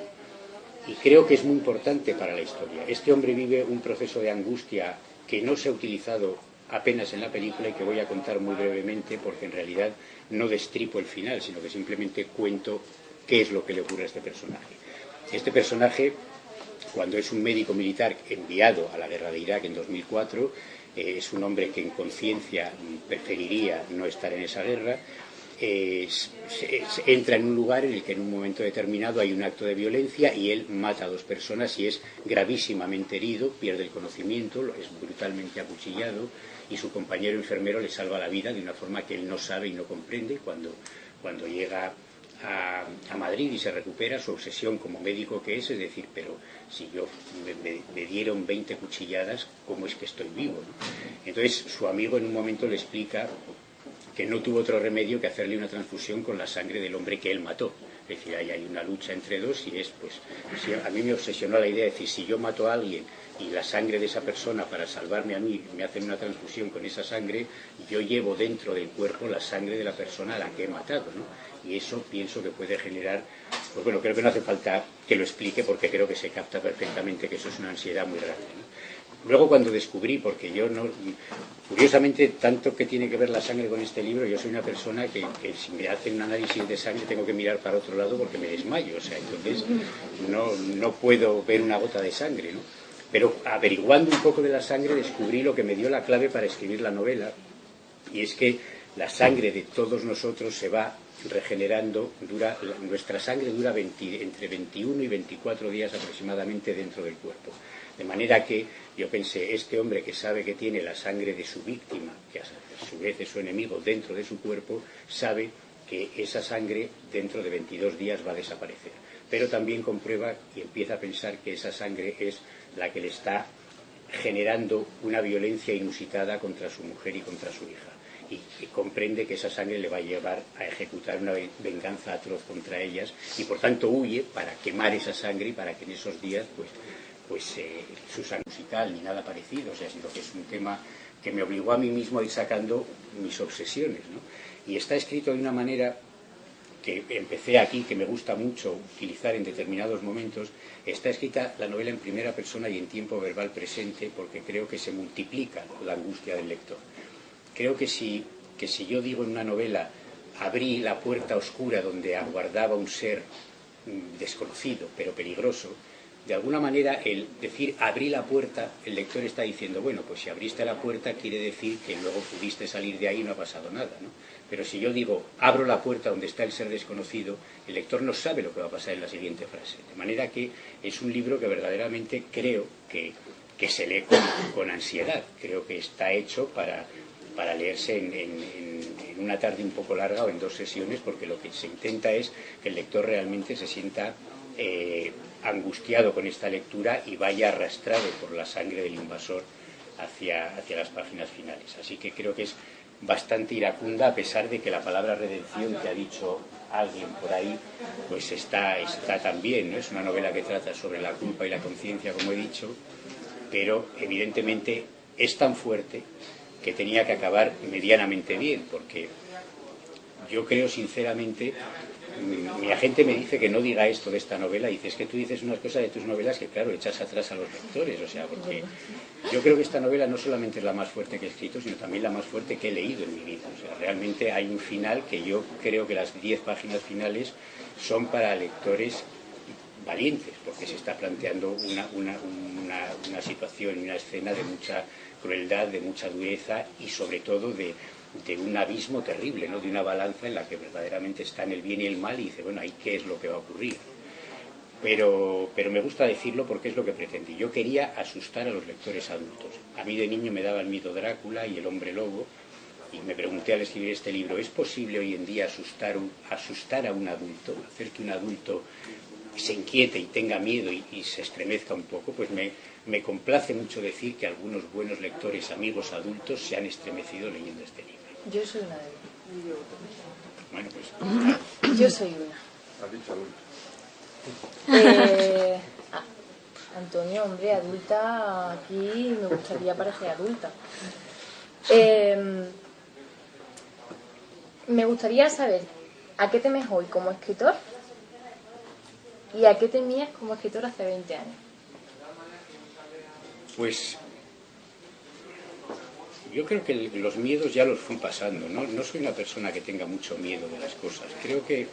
Y creo que es muy importante para la historia. Este hombre vive un proceso de angustia que no se ha utilizado apenas en la película y que voy a contar muy brevemente, porque en realidad no destripo el final, sino que simplemente cuento qué es lo que le ocurre a este personaje. Este personaje, cuando es un médico militar enviado a la guerra de Irak en 2004, es un hombre que en conciencia preferiría no estar en esa guerra. Entra en un lugar en el que en un momento determinado hay un acto de violencia y él mata a 2 personas y es gravísimamente herido, pierde el conocimiento, es brutalmente acuchillado, y su compañero enfermero le salva la vida de una forma que él no sabe y no comprende. Cuando llega a Madrid y se recupera, su obsesión como médico que es decir, pero si me dieron 20 cuchilladas, ¿cómo es que estoy vivo, ¿no? Entonces su amigo en un momento le explica que no tuvo otro remedio que hacerle una transfusión con la sangre del hombre que él mató. Es decir, ahí hay una lucha entre dos, y a mí me obsesionó la idea de decir, si yo mato a alguien y la sangre de esa persona, para salvarme a mí, me hacen una transfusión con esa sangre, yo llevo dentro del cuerpo la sangre de la persona a la que he matado, ¿no? Y eso pienso que puede generar, pues bueno, creo que no hace falta que lo explique, porque creo que se capta perfectamente que eso es una ansiedad muy grande, ¿no? Luego, cuando descubrí, porque yo no, curiosamente, tanto que tiene que ver la sangre con este libro, yo soy una persona que si me hacen un análisis de sangre tengo que mirar para otro lado porque me desmayo, o sea, entonces no puedo ver una gota de sangre, ¿no? Pero averiguando un poco de la sangre descubrí lo que me dio la clave para escribir la novela, y es que la sangre de todos nosotros se va regenerando, nuestra sangre dura entre 21 y 24 días aproximadamente dentro del cuerpo. De manera que yo pensé, este hombre que sabe que tiene la sangre de su víctima, que a su vez es su enemigo, dentro de su cuerpo, sabe que esa sangre dentro de 22 días va a desaparecer. Pero también comprueba y empieza a pensar que esa sangre es la que le está generando una violencia inusitada contra su mujer y contra su hija. Y comprende que esa sangre le va a llevar a ejecutar una venganza atroz contra ellas, y por tanto huye para quemar esa sangre y para que en esos días su sangre musical ni nada parecido. O sea, sino que es un tema que me obligó a mí mismo a ir sacando mis obsesiones, ¿no? Y está escrito de una manera que empecé aquí, que me gusta mucho utilizar en determinados momentos. Está escrita la novela en primera persona y en tiempo verbal presente, porque creo que se multiplica la angustia del lector. Creo que si yo digo en una novela, abrí la puerta oscura donde aguardaba un ser desconocido pero peligroso, de alguna manera, el decir abrí la puerta, el lector está diciendo, bueno, pues si abriste la puerta quiere decir que luego pudiste salir de ahí y no ha pasado nada, ¿no? Pero si yo digo, abro la puerta donde está el ser desconocido, el lector no sabe lo que va a pasar en la siguiente frase. De manera que es un libro que verdaderamente creo que se lee con ansiedad. Creo que está hecho para leerse en una tarde un poco larga o en 2 sesiones, porque lo que se intenta es que el lector realmente se sienta angustiado con esta lectura y vaya arrastrado por la sangre del invasor hacia las páginas finales. Así que creo que es bastante iracunda, a pesar de que la palabra redención que ha dicho alguien por ahí, pues está también, ¿no? Es una novela que trata sobre la culpa y la conciencia, como he dicho, pero evidentemente es tan fuerte que tenía que acabar medianamente bien, porque yo creo sinceramente, mi agente me dice que no diga esto de esta novela, y dice, es que tú dices unas cosas de tus novelas que claro, echas atrás a los lectores, o sea, porque yo creo que esta novela no solamente es la más fuerte que he escrito, sino también la más fuerte que he leído en mi vida. O sea, realmente hay un final que yo creo que las 10 páginas finales son para lectores valientes, porque se está planteando una situación y una escena de mucha crueldad, de mucha dureza y sobre todo de un abismo terrible, ¿no? De una balanza en la que verdaderamente están el bien y el mal, y dice, bueno, ahí qué es lo que va a ocurrir. Pero me gusta decirlo porque es lo que pretendí. Yo quería asustar a los lectores adultos. A mí de niño me daba el miedo Drácula y el hombre lobo, y me pregunté al escribir este libro, ¿es posible hoy en día asustar a un adulto, hacer que un adulto se inquiete y tenga miedo y se estremezca un poco? Pues me complace mucho decir que algunos buenos lectores, amigos adultos, se han estremecido leyendo este libro. Yo soy una de ellas. Bueno, pues... Yo soy una. Has dicho adulto. Antonio, hombre, adulta, aquí me gustaría parecer adulta. Me gustaría saber a qué temes hoy como escritor y a qué temías como escritor hace 20 años. Pues yo creo que los miedos ya los fui pasando, ¿no? No soy una persona que tenga mucho miedo de las cosas. Creo que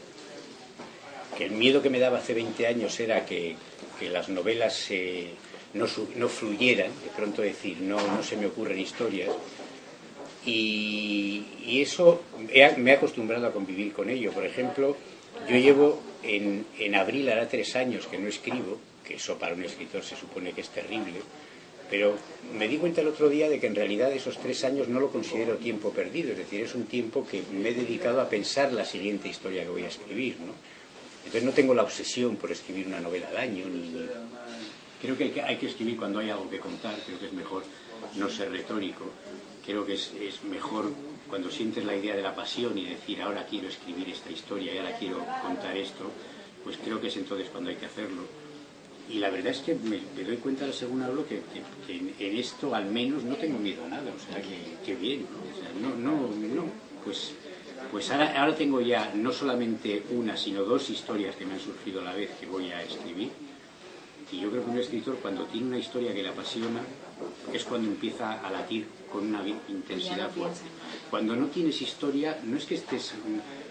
el miedo que me daba hace 20 años era que las novelas no fluyeran, de pronto decir, no se me ocurren historias. Y eso me he acostumbrado a convivir con ello. Por ejemplo, yo llevo en abril, hará 3 años que no escribo, que eso para un escritor se supone que es terrible, pero me di cuenta el otro día de que en realidad esos 3 años no lo considero tiempo perdido, es decir, es un tiempo que me he dedicado a pensar la siguiente historia que voy a escribir, ¿no? Entonces no tengo la obsesión por escribir una novela al año, creo que hay que escribir cuando hay algo que contar, creo que es mejor no ser retórico, creo que es mejor cuando sientes la idea de la pasión y decir, ahora quiero escribir esta historia y ahora quiero contar esto, pues creo que es entonces cuando hay que hacerlo. Y la verdad es que me doy cuenta, según hablo, que en esto al menos no tengo miedo a nada, o sea, que bien, ¿no? O sea, pues ahora tengo ya no solamente una, sino 2 historias que me han surgido a la vez que voy a escribir. Y yo creo que un escritor, cuando tiene una historia que le apasiona, es cuando empieza a latir con una intensidad fuerte. Cuando no tienes historia, no es que estés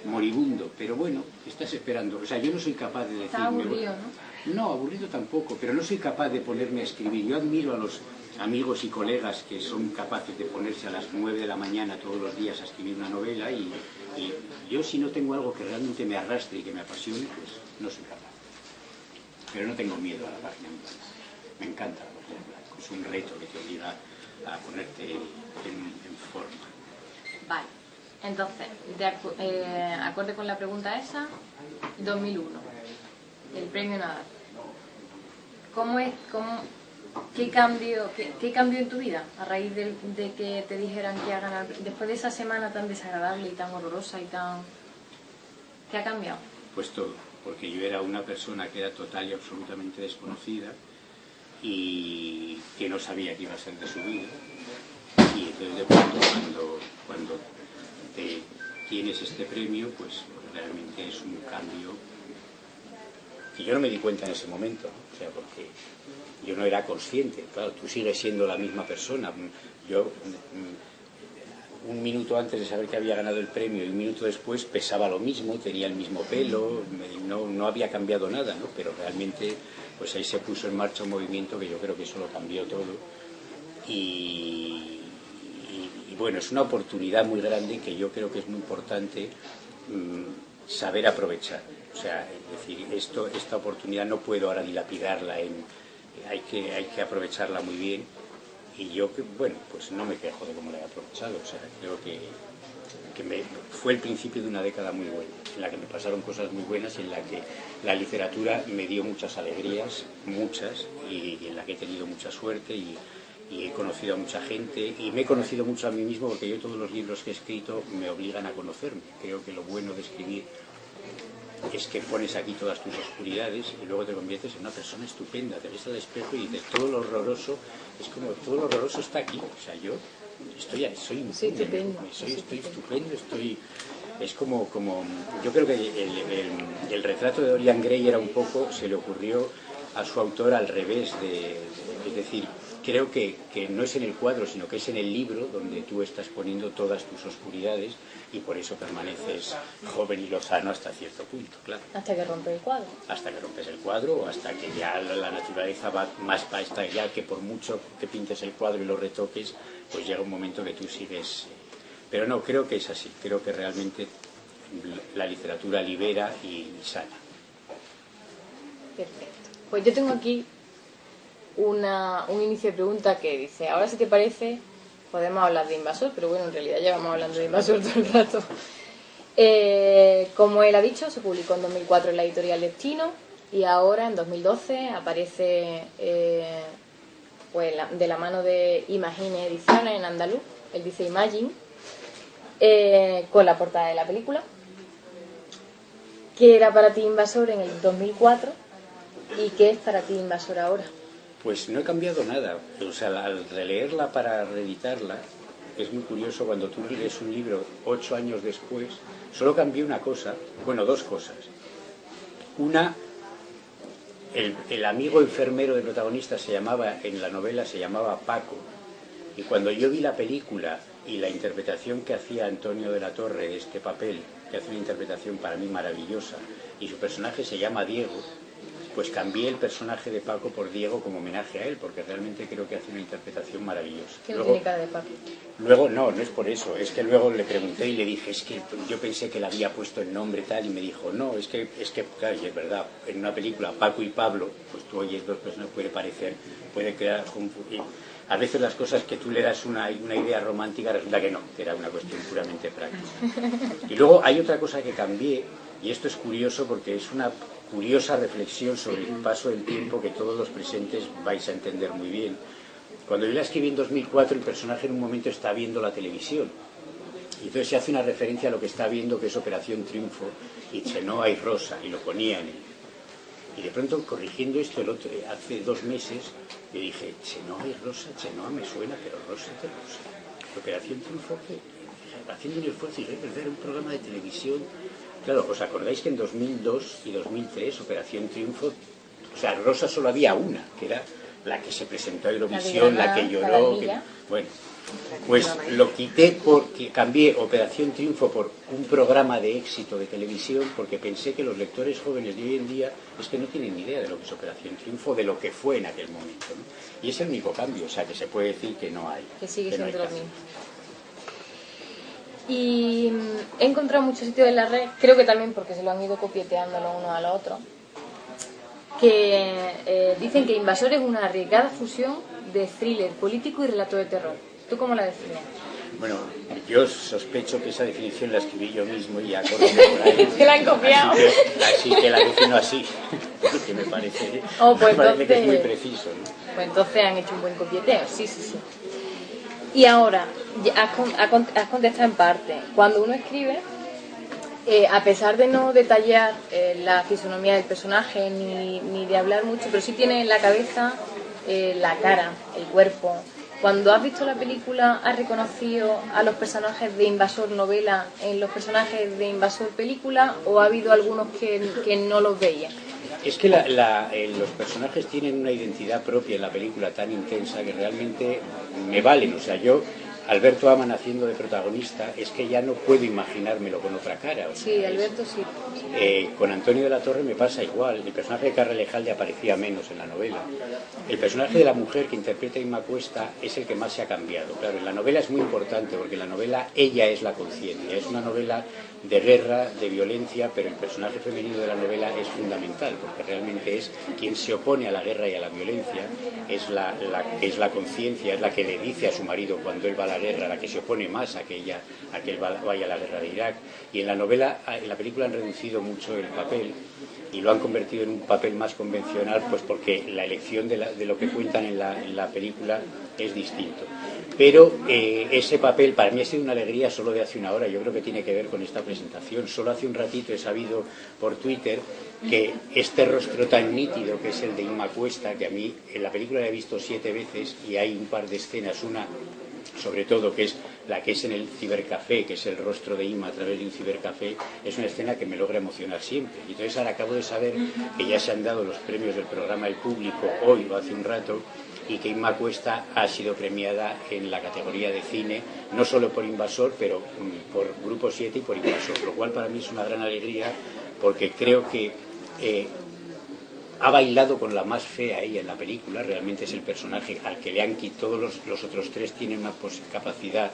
moribundo, pero bueno, estás esperando. O sea, yo no soy capaz de decir... Está aburrido, ¿no? No, aburrido tampoco, pero no soy capaz de ponerme a escribir. Yo admiro a los amigos y colegas que son capaces de ponerse a las 9 de la mañana todos los días a escribir una novela, y yo, si no tengo algo que realmente me arrastre y que me apasione, pues no soy capaz. Pero no tengo miedo a la página en blanco. Me encanta la página en blanco. Es un reto que te obliga a ponerte en forma. Vale. Entonces, acorde con la pregunta esa, 2001, el premio Nadal. ¿Qué cambió en tu vida a raíz de que te dijeran que ha ganado? Después de esa semana tan desagradable y tan horrorosa y tan... ¿Qué ha cambiado? Pues todo, porque yo era una persona que era total y absolutamente desconocida y que no sabía qué iba a ser de su vida. Y entonces de pronto cuando tienes este premio, pues realmente es un cambio que yo no me di cuenta en ese momento, ¿no? O sea, porque yo no era consciente. Claro, tú sigues siendo la misma persona. Yo un minuto antes de saber que había ganado el premio y un minuto después pesaba lo mismo, tenía el mismo pelo, no había cambiado nada, ¿no? Pero realmente pues ahí se puso en marcha un movimiento que yo creo que eso lo cambió todo. Y bueno, es una oportunidad muy grande que yo creo que es muy importante saber aprovechar. O sea, es decir, esta oportunidad no puedo ahora dilapidarla, hay que aprovecharla muy bien. Y yo, bueno, pues no me quejo de cómo la he aprovechado. O sea, creo que fue el principio de una década muy buena, en la que me pasaron cosas muy buenas y en la que la literatura me dio muchas alegrías, muchas, y en la que he tenido mucha suerte y he conocido a mucha gente y me he conocido mucho a mí mismo, porque yo todos los libros que he escrito me obligan a conocerme. Creo que lo bueno de escribir es que pones aquí todas tus oscuridades y luego te conviertes en una persona estupenda. Te ves al espejo y dices, todo lo horroroso, es como todo lo horroroso está aquí. O sea, yo soy estupendo, es como yo creo que el retrato de Dorian Gray era un poco, se le ocurrió a su autor al revés, es decir, creo que no es en el cuadro, sino que es en el libro donde tú estás poniendo todas tus oscuridades y por eso permaneces joven y lozano hasta cierto punto, claro. Hasta que rompes el cuadro. Hasta que rompes el cuadro o hasta que ya la naturaleza va más para esta, ya que por mucho que pintes el cuadro y lo retoques, pues llega un momento que tú sigues. Pero no, creo que es así, creo que realmente la literatura libera y sana. Perfecto. Pues yo tengo aquí un inicio de pregunta que dice, ahora si te parece podemos hablar de Invasor, pero bueno, en realidad llevamos hablando de Invasor todo el rato. Como él ha dicho, se publicó en 2004 en la editorial Destino y ahora en 2012 aparece pues de la mano de Imagine Ediciones en andaluz, él dice Imagine, con la portada de la película. ¿Qué era para ti Invasor en el 2004 y qué es para ti Invasor ahora? Pues no he cambiado nada. O sea, al releerla para reeditarla, es muy curioso cuando tú lees un libro 8 años después, solo cambié una cosa, bueno, dos cosas. Una, el amigo enfermero del protagonista en la novela se llamaba Paco, y cuando yo vi la película y la interpretación que hacía Antonio de la Torre de este papel, que hace una interpretación para mí maravillosa, y su personaje se llama Diego, pues cambié el personaje de Paco por Diego como homenaje a él, porque realmente creo que hace una interpretación maravillosa. ¿Qué tiene cara de Paco? Luego, no es por eso, es que luego le pregunté y le dije, es que yo pensé que le había puesto el nombre tal, y me dijo, no, es que claro, y es verdad, en una película Paco y Pablo, pues tú oyes dos personas, puede crear confusión. A veces las cosas que tú le das una idea romántica resulta que no, que era una cuestión puramente práctica. Y luego hay otra cosa que cambié, y esto es curioso porque es una curiosa reflexión sobre el paso del tiempo que todos los presentes vais a entender muy bien. Cuando yo la escribí en 2004, el personaje en un momento está viendo la televisión. Y entonces se hace una referencia a lo que está viendo, que es Operación Triunfo, y Chenoa y Rosa, y lo ponía en él. Y de pronto, corrigiendo esto hace 2 meses, le dije, Chenoa y Rosa, Chenoa me suena, pero Rosa de Rosa. Operación Triunfo, ¿qué? Haciendo un esfuerzo y ver un programa de televisión. Claro, ¿os acordáis que en 2002 y 2003, Operación Triunfo, o sea, Rosa solo había una, que era la que se presentó a Eurovisión, la que lloró, bueno, pues lo quité porque cambié Operación Triunfo por un programa de éxito de televisión, porque pensé que los lectores jóvenes de hoy en día es que no tienen ni idea de lo que es Operación Triunfo, de lo que fue en aquel momento, ¿no? Y es el único cambio, o sea, que se puede decir que no hay. Que sigue siendo lo mismo. Y he encontrado muchos sitios en la red, creo que también porque se lo han ido coqueteando los unos a los otros, que dicen que Invasor es una arriesgada fusión de thriller político y relato de terror. ¿Tú cómo la defines? Bueno, yo sospecho que esa definición la escribí yo mismo y ya corro por ahí. ¿Te la han copiado? Así que la defino así, que me parece, pues que es muy preciso, ¿no? Pues entonces han hecho un buen copieteo, sí. Y ahora, has contestado en parte. Cuando uno escribe, a pesar de no detallar la fisonomía del personaje ni de hablar mucho, pero sí tiene en la cabeza la cara, el cuerpo. Cuando has visto la película, ¿has reconocido a los personajes de Invasor novela en los personajes de Invasor película o ha habido algunos que no los veías? Es que los personajes tienen una identidad propia en la película tan intensa que realmente me valen. O sea, yo Alberto Aman haciendo de protagonista, es que ya no puedo imaginármelo con otra cara. O sea, Sí, Alberto sí. con Antonio de la Torre me pasa igual. El personaje de Carla Lejalde aparecía menos en la novela. El personaje de la mujer que interpreta Inma Cuesta es el que más se ha cambiado. Claro, en la novela es muy importante porque en la novela ella es la conciencia. Es una novela de guerra, de violencia, pero el personaje femenino de la novela es fundamental porque realmente es quien se opone a la guerra y a la violencia, es la conciencia, es la que le dice a su marido cuando él va a la guerra, la que se opone más a que él vaya a la guerra de Irak. Y en la novela, en la película han reducido mucho el papel y lo han convertido en un papel más convencional, pues porque la elección de lo que cuentan en la película es distinto. Pero ese papel para mí ha sido una alegría solo de hace una hora. Yo creo que tiene que ver con esta presentación. Solo hace un ratito he sabido por Twitter que este rostro tan nítido que es el de Inma Cuesta, que a mí en la película la he visto 7 veces y hay un par de escenas, una sobre todo que es la que es en el cibercafé, que es el rostro de Inma a través de un cibercafé, es una escena que me logra emocionar siempre. Y entonces ahora acabo de saber que ya se han dado los premios del programa El Público hoy o hace un rato, y que Inma Cuesta ha sido premiada en la categoría de cine, no solo por Invasor, pero por Grupo 7 y por Invasor, lo cual para mí es una gran alegría porque creo que ha bailado con la más fea ella en la película. Realmente es el personaje al que le han quitado. Todos los otros tres tienen una capacidad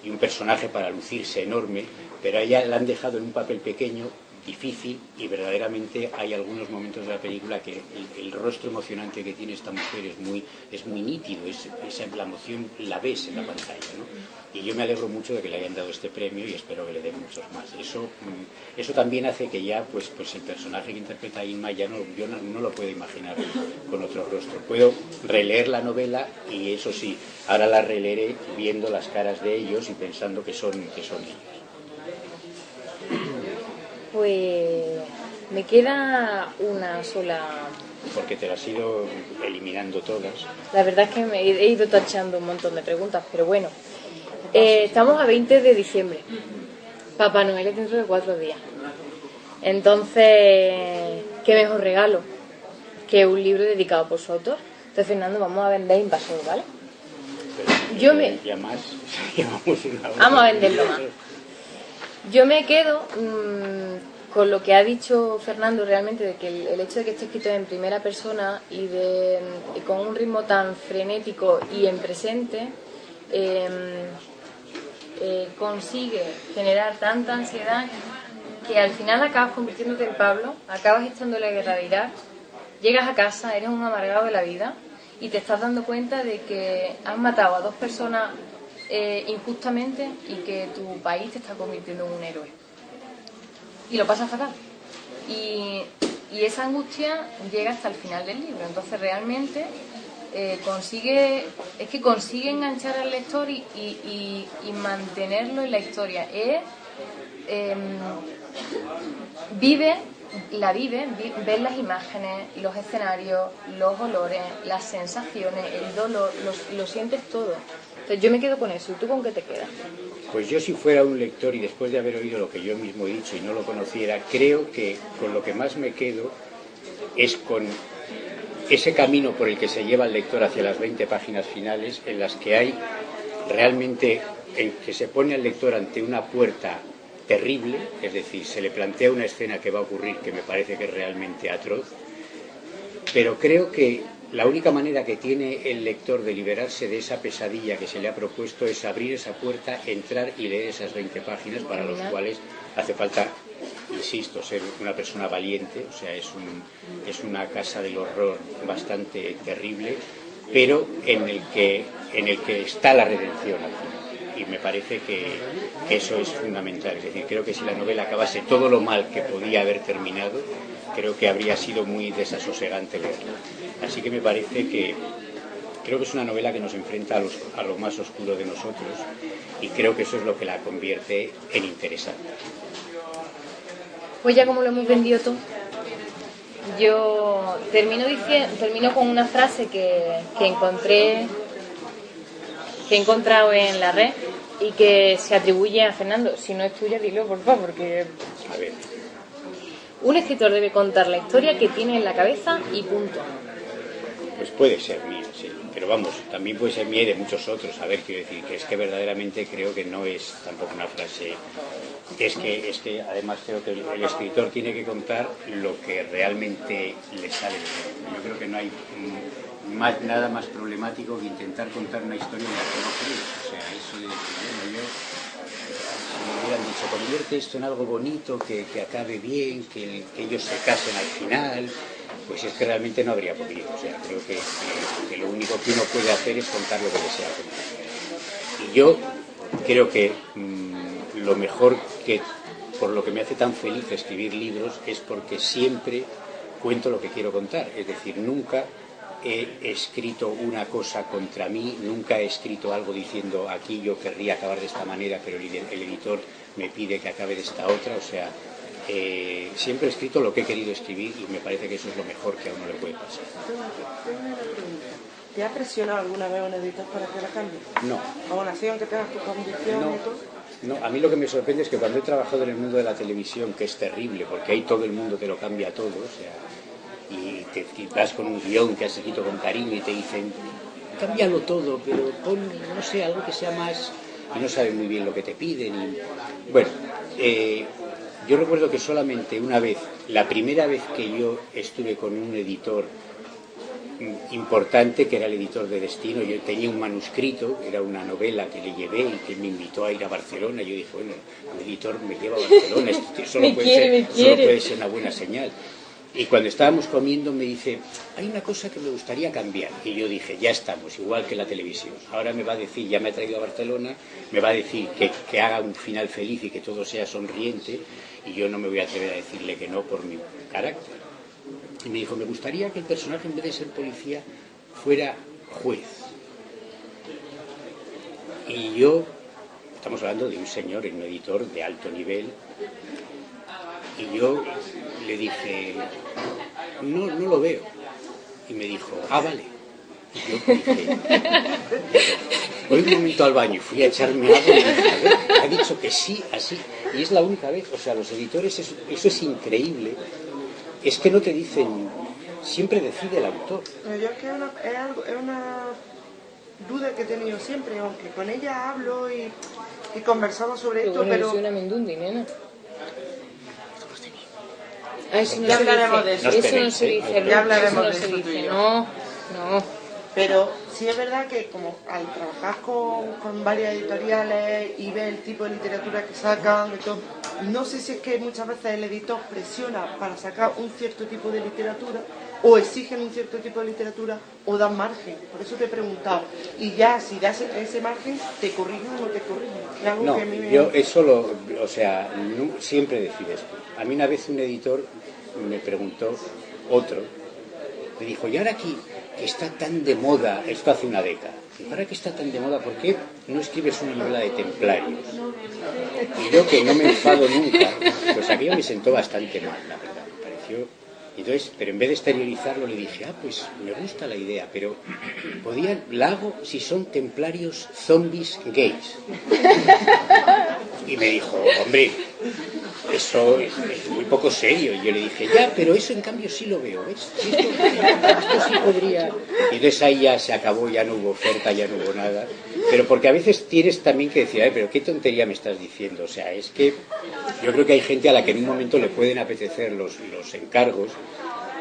y un personaje para lucirse enorme, pero a ella la han dejado en un papel pequeño, difícil, y verdaderamente hay algunos momentos de la película que el rostro emocionante que tiene esta mujer es muy nítido, la emoción la ves en la pantalla, ¿no? Y yo me alegro mucho de que le hayan dado este premio y espero que le den muchos más. Eso también hace que ya pues el personaje que interpreta a Inma yo no lo puedo imaginar con otro rostro. Puedo releer la novela y eso sí, ahora la releeré viendo las caras de ellos y pensando que son ellos. Pues me queda una sola. Porque te las has ido eliminando todas. La verdad es que me he ido tachando un montón de preguntas, pero bueno. Estamos a 20 de diciembre. Papá Noel es dentro de 4 días. Entonces, ¿qué mejor regalo que un libro dedicado por su autor? Entonces, Fernando, vamos a vender Invasor, ¿vale? Ya más, llevamos una hora. Vamos a venderlo más. Yo me quedo con lo que ha dicho Fernando realmente, de que el hecho de que esté escrito en primera persona y con un ritmo tan frenético y en presente, consigue generar tanta ansiedad que al final acabas convirtiéndote en Pablo, acabas estando en la guerra de Irak, llegas a casa, eres un amargado de la vida y te estás dando cuenta de que has matado a 2 personas injustamente y que tu país te está convirtiendo en un héroe y lo pasas fatal y esa angustia llega hasta el final del libro. Entonces realmente consigue enganchar al lector y mantenerlo en la historia. Vive, ves las imágenes, los escenarios, los olores, las sensaciones, el dolor, lo sientes todo. Entonces yo me quedo con eso. ¿Y tú con qué te quedas? Pues yo, si fuera un lector y después de haber oído lo que yo mismo he dicho y no lo conociera, creo que con lo que más me quedo es con ese camino por el que se lleva el lector hacia las 20 páginas finales, en las que hay realmente, en que se pone al lector ante una puerta terrible, es decir, se le plantea una escena que va a ocurrir que me parece que es realmente atroz, pero creo que la única manera que tiene el lector de liberarse de esa pesadilla que se le ha propuesto es abrir esa puerta, entrar y leer esas 20 páginas, para los cuales hace falta, insisto, ser una persona valiente. O sea, es una casa del horror bastante terrible, pero en el que está la redención al final. Y me parece que eso es fundamental. Es decir, creo que si la novela acabase todo lo mal que podía haber terminado, creo que habría sido muy desasosegante leerla. Así que me parece que creo que es una novela que nos enfrenta a lo más oscuro de nosotros, y creo que eso es lo que la convierte en interesante. Pues ya como lo hemos vendido todo, yo termino con una frase que he encontrado en la red y que se atribuye a Fernando. Si no es tuya, dilo, por favor, porque... A ver. Un escritor debe contar la historia que tiene en la cabeza y punto. Pues puede ser mía, sí. pero vamos, también puede ser mía y de muchos otros. A ver, quiero decir, que es que verdaderamente creo que no es tampoco una frase. Es que además creo que el escritor tiene que contar lo que realmente le sale de él. Yo creo que no hay nada más problemático que intentar contar una historia en la que no crees. O sea, eso de decir, bueno, si me hubieran dicho, convierte esto en algo bonito, que acabe bien, que ellos se casen al final, pues es que realmente no habría podido. O sea, creo que lo único que uno puede hacer es contar lo que desea contar. Y yo creo que lo mejor que, por lo que me hace tan feliz escribir libros, es porque siempre cuento lo que quiero contar. Es decir, nunca he escrito una cosa contra mí, nunca he escrito algo diciendo aquí yo querría acabar de esta manera, pero el editor me pide que acabe de esta otra. O sea, siempre he escrito lo que he querido escribir y me parece que eso es lo mejor que a uno le puede pasar. Tengo una pregunta. ¿Te ha presionado alguna vez un editor para que la cambie? No. ¿Aún así, aunque tengas tus convicciones y todo? No, a mí lo que me sorprende es que cuando he trabajado en el mundo de la televisión, que es terrible, porque ahí todo el mundo te lo cambia todo, o sea, y te vas con un guión que has escrito con cariño y te dicen, cámbialo todo, pero pon, no sé, algo que sea más, y no saben muy bien lo que te piden. Y, bueno, yo recuerdo que solamente una vez, la primera vez que yo estuve con un editor importante, que era el editor de Destino, yo tenía un manuscrito, era una novela que le llevé y que me invitó a ir a Barcelona. Yo dije, bueno, el editor me lleva a Barcelona, esto solo puede ser una buena señal. Y cuando estábamos comiendo me dice, hay una cosa que me gustaría cambiar. Y yo dije, ya estamos, igual que la televisión. Ahora me va a decir, ya me ha traído a Barcelona, me va a decir que haga un final feliz y que todo sea sonriente, y yo no me voy a atrever a decirle que no por mi carácter. Y me dijo, me gustaría que el personaje, en vez de ser policía, fuera juez. Y yo, estamos hablando de un señor, un editor de alto nivel, y yo le dije, no lo veo. Y me dijo, vale. Y yo dije, voy un momento al baño y fui a echarme agua y dije, a ver, ha dicho que sí, así. Y es la única vez, o sea, los editores, eso es increíble. Es que no te dicen, siempre decide el autor. Pero yo es que es una duda que he tenido siempre, aunque con ella hablo y conversamos sobre esto, bueno, pero... Yo soy una mendundi, nena. Eso no Ya se hablaremos dice. de eso. Eso no se dice. Ya hablaremos no de se eso tú y dice. yo. No. Pero sí es verdad que como al trabajar con varias editoriales y ver el tipo de literatura que sacan y todo, no sé si es que muchas veces el editor presiona para sacar un cierto tipo de literatura, o exigen un cierto tipo de literatura, o dan margen. Por eso te he preguntado. Y ya, si das ese margen, ¿te corrigen o no te corrigen? Es algo No, que a mí me... yo eso o sea, siempre decides tú. A mí una vez un editor me preguntó, otro, me dijo, y ahora aquí que está tan de moda, esto hace una década, y ahora que está tan de moda, ¿por qué no escribes una novela de templarios? Y yo, que no me enfado nunca, pues aquello me sentó bastante mal, la verdad, me pareció. Entonces, pero en vez de exteriorizarlo le dije, pues me gusta la idea, pero la hago si son templarios zombies gays. Y me dijo, hombre, eso es muy poco serio. Y yo le dije, ya, pero eso en cambio sí lo veo, ¿ves? Esto sí podría... Y entonces ahí ya se acabó, ya no hubo oferta, ya no hubo nada. Pero porque a veces tienes también que decir, pero qué tontería me estás diciendo. O sea, es que yo creo que hay gente a la que en un momento le pueden apetecer los encargos,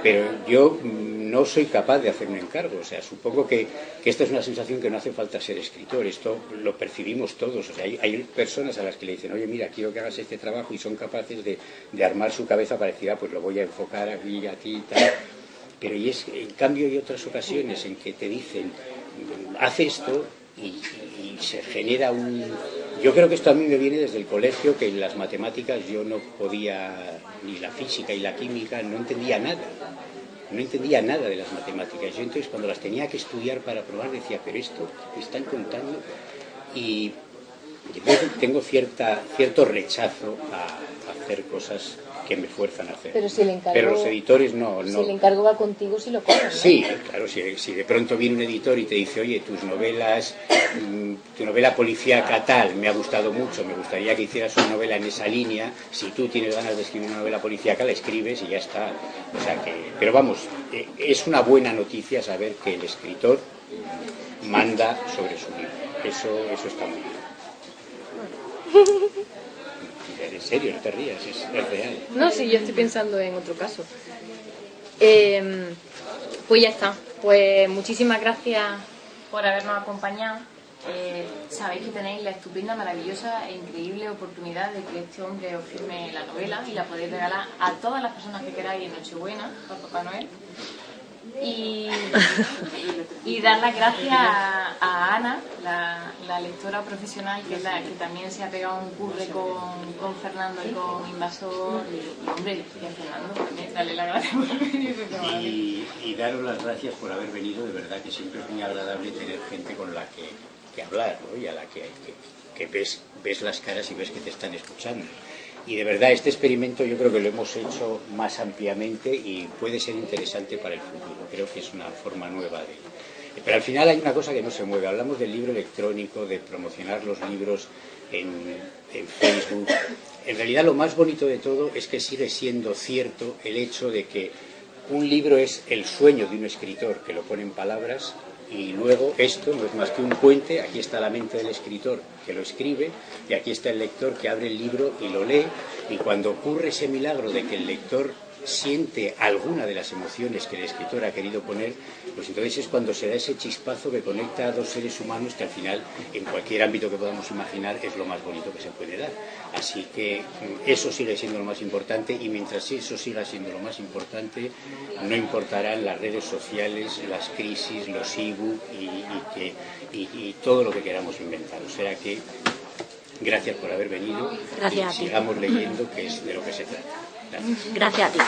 pero yo no soy capaz de hacer un encargo. O sea, supongo que esta es una sensación que no hace falta ser escritor. Esto lo percibimos todos. O sea, hay personas a las que le dicen, oye, mira, quiero que hagas este trabajo, y son capaces de armar su cabeza para decir, pues lo voy a enfocar aquí, tal. Pero en cambio hay otras ocasiones en que te dicen, haz esto, y se genera Yo creo que esto a mí me viene desde el colegio, que en las matemáticas yo no podía, ni la física y la química, no entendía nada de las matemáticas. Yo entonces, cuando las tenía que estudiar para probar, decía, pero esto me están contando, y yo tengo cierto rechazo a hacer cosas que me fuerzan a hacer. Pero los editores no. Si el encargo va contigo, sí lo cogen, ¿no? Sí, claro, si de pronto viene un editor y te dice, oye, tu novela policíaca tal, me ha gustado mucho, me gustaría que hicieras una novela en esa línea, si tú tienes ganas de escribir una novela policíaca, la escribes y ya está. O sea que, pero vamos, es una buena noticia saber que el escritor manda sobre su libro. Eso está muy bien. En serio, no te rías, es real. No, sí, yo estoy pensando en otro caso. Pues ya está. Pues muchísimas gracias por habernos acompañado. Sabéis que tenéis la estupenda, maravillosa e increíble oportunidad de que este hombre os firme la novela y la podéis regalar a todas las personas que queráis en Nochebuena, para Papá Noel. Y dar las gracias a Ana, la lectora profesional, que es la que también se ha pegado un curre con Fernando y con Invasor. Y hombre, y a Fernando también, dale las gracias por venir. Y daros las gracias por haber venido, de verdad que siempre es muy agradable tener gente con la que hablar, ¿no? Y a la que ves las caras y ves que te están escuchando. Y de verdad este experimento yo creo que lo hemos hecho más ampliamente y puede ser interesante para el futuro. Creo que es una forma nueva de... Pero al final hay una cosa que no se mueve. Hablamos del libro electrónico, de promocionar los libros en Facebook. En realidad lo más bonito de todo es que sigue siendo cierto el hecho de que un libro es el sueño de un escritor que lo pone en palabras. Y luego esto no es más que un puente, aquí está la mente del escritor que lo escribe y aquí está el lector que abre el libro y lo lee, y cuando ocurre ese milagro de que el lector siente alguna de las emociones que el escritor ha querido poner, pues entonces es cuando se da ese chispazo que conecta a dos seres humanos que al final, en cualquier ámbito que podamos imaginar, es lo más bonito que se puede dar. Así que eso sigue siendo lo más importante, y mientras eso siga siendo lo más importante, no importarán las redes sociales, las crisis, los e-book y todo lo que queramos inventar. O sea que gracias por haber venido. Gracias y sigamos leyendo, que es de lo que se trata. Gracias a ti.